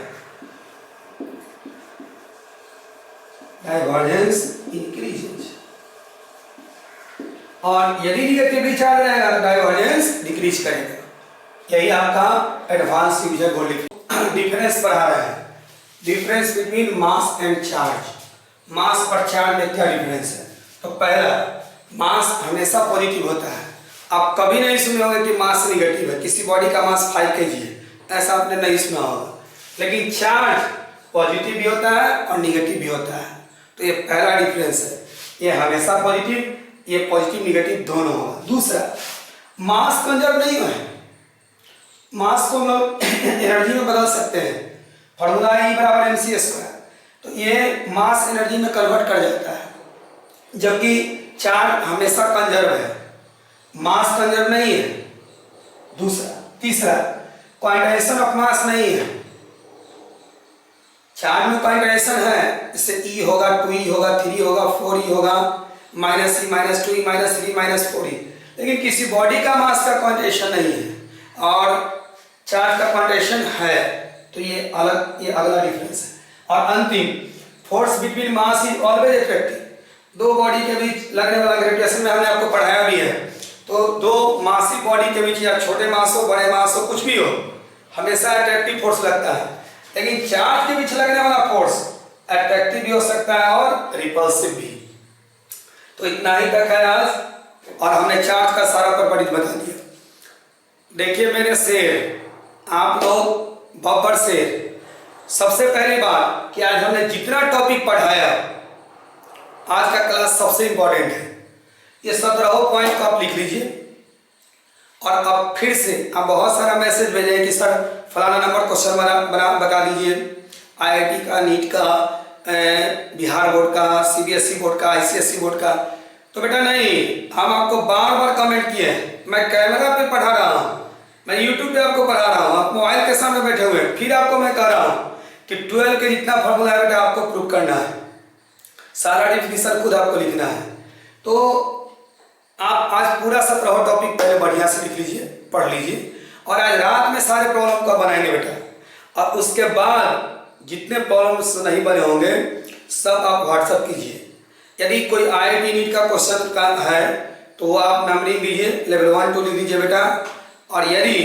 डाइवर्जेंस इंक्रीजेज। और यदि निगेटिवली चार्ज रहेगा तो डाइवर्जेंस डिक्रीज करेगा। यही आपका एडवांस यूजर गोल्ड डिफरेंस पढ़ा रहा है, difference between mass and charge. Mass और चार्ज में क्या डिफरेंस है? तो पहला, मास हमेशा पॉजिटिव होता है। आप कभी नहीं सुने होंगे कि मास निगेटिव है, किसी बॉडी का मास 5 kg है, ऐसा आपने नहीं सुना होगा। लेकिन चार्ज पॉजिटिव भी होता है और निगेटिव भी होता है। तो ये पहला डिफरेंस है, ये हमेशा पॉजिटिव, ये पॉजिटिव निगेटिव दोनों होगा। दूसरा, मास कंजर्व नहीं है, मास को हम लोग एनर्जी में बदल सकते हैं, फॉर्मूला E = mc²। तो ये मास एनर्जी में कन्वर्ट कर जाता है, जबकि चार्ज हमेशा कंजर्व है, मास कंजर्व नहीं है। तीसरा, क्वांटाइजेशन ऑफ मास नहीं है। चार्ज में क्वांटाइजेशन है, इससे E होगा, 2E होगा, 3 होगा, 4E होगा, -E, -2E, -3, -4E। लेकिन किसी बॉडी का मास का क्वांटाइजेशन नहीं है और चार्ज का क्वांटाइजेशन है। तो ये अगला डिफरेंस है। और अंतिम, force between mass is always effective. दो बॉडी के बीच लगने वाला ग्रेविटेशन में हमने आपको पढ़ाया भी है। तो दो मासिव बॉडी के बीच, या छोटे मास हो बड़े मास हो कुछ भी हो, हमेशा अट्रैक्टिव फोर्स लगता है। लेकिन चार्ज के बीच लगने वाला फोर्स अट्रैक्टिव भी हो सकता है और रिपल्सिव भी। तो इतना ही तक है आज, और हमने चार्ज का सारा प्रॉपर्टीज बता दिया। देखिए मेरे शेर, आप लोग बब्बर शेर, सबसे पहली बात कि आज हमने जितना टॉपिक पढ़ाया, आज का क्लास सबसे इंपॉर्टेंट है। ये 17 पॉइंट को आप लिख लीजिए। और अब फिर से आप बहुत सारा मैसेज भेजें कि सर फलाना नंबर क्वेश्चन बता दीजिए, IIT का, नीट का, बिहार बोर्ड का, CBSE बोर्ड का, ICSE बोर्ड का। तो बेटा नहीं, हम आपको बार बार कमेंट किए हैं, मैं कैमरा पे पढ़ा रहा हूँ, मैं YouTube पे आपको पढ़ा रहा हूँ, आप मोबाइल के सामने बैठे हुए हैं, फिर आपको मैं कह रहा हूँ कि 12 के जितना फॉर्मूला है बेटा आपको प्रूव करना है, सारा डिफिनीशन खुद आपको लिखना है। तो आप आज पूरा 17 टॉपिक पहले बढ़िया से लिख लीजिए, पढ़ लीजिए, और आज रात में सारे प्रॉब्लम का बनाएंगे बेटा। और उसके बाद जितने प्रॉब्लम्स नहीं बने होंगे सब आप व्हाट्सअप कीजिए। यदि कोई IIT नीट का क्वेश्चन का है तो वो आप नंबरिंग दीजिए, लेवल 1 2 लिख दीजिए बेटा। और यदि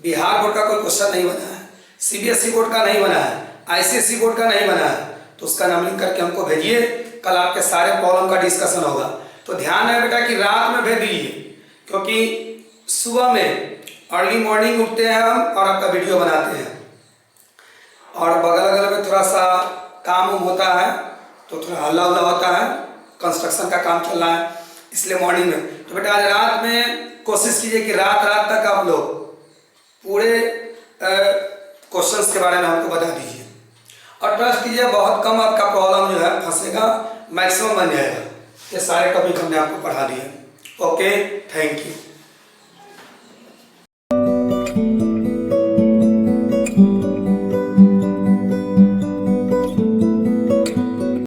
बिहार बोर्ड का कोई क्वेश्चन नहीं बना है, सीबीएसई बोर्ड का नहीं बना है, आईसीएसई बोर्ड का नहीं बना है, तो उसका नाम लिख करके हमको भेजिए। कल आपके सारे प्रॉब्लम का डिस्कशन होगा। तो ध्यान है बेटा कि रात में भेज दीजिए, क्योंकि सुबह में अर्ली मॉर्निंग उठते हैं हम और आपका वीडियो बनाते हैं, और बगल अगल में थोड़ा सा काम होता है, तो थोड़ा हल्ला उल्ला होता है, कंस्ट्रक्शन का काम चल रहा है, इसलिए मॉर्निंग में। तो बेटा आज रात में कोशिश कीजिए कि रात तक आप लोग पूरे क्वेश्चंस के बारे में हमको बता दीजिए, और ट्रस्ट कीजिए बहुत कम आपका प्रॉब्लम जो है फंसेगा, मैक्सिमम बन जाएगा। ये सारे टॉपिक हमने आपको पढ़ा दिए। Okay, thank you.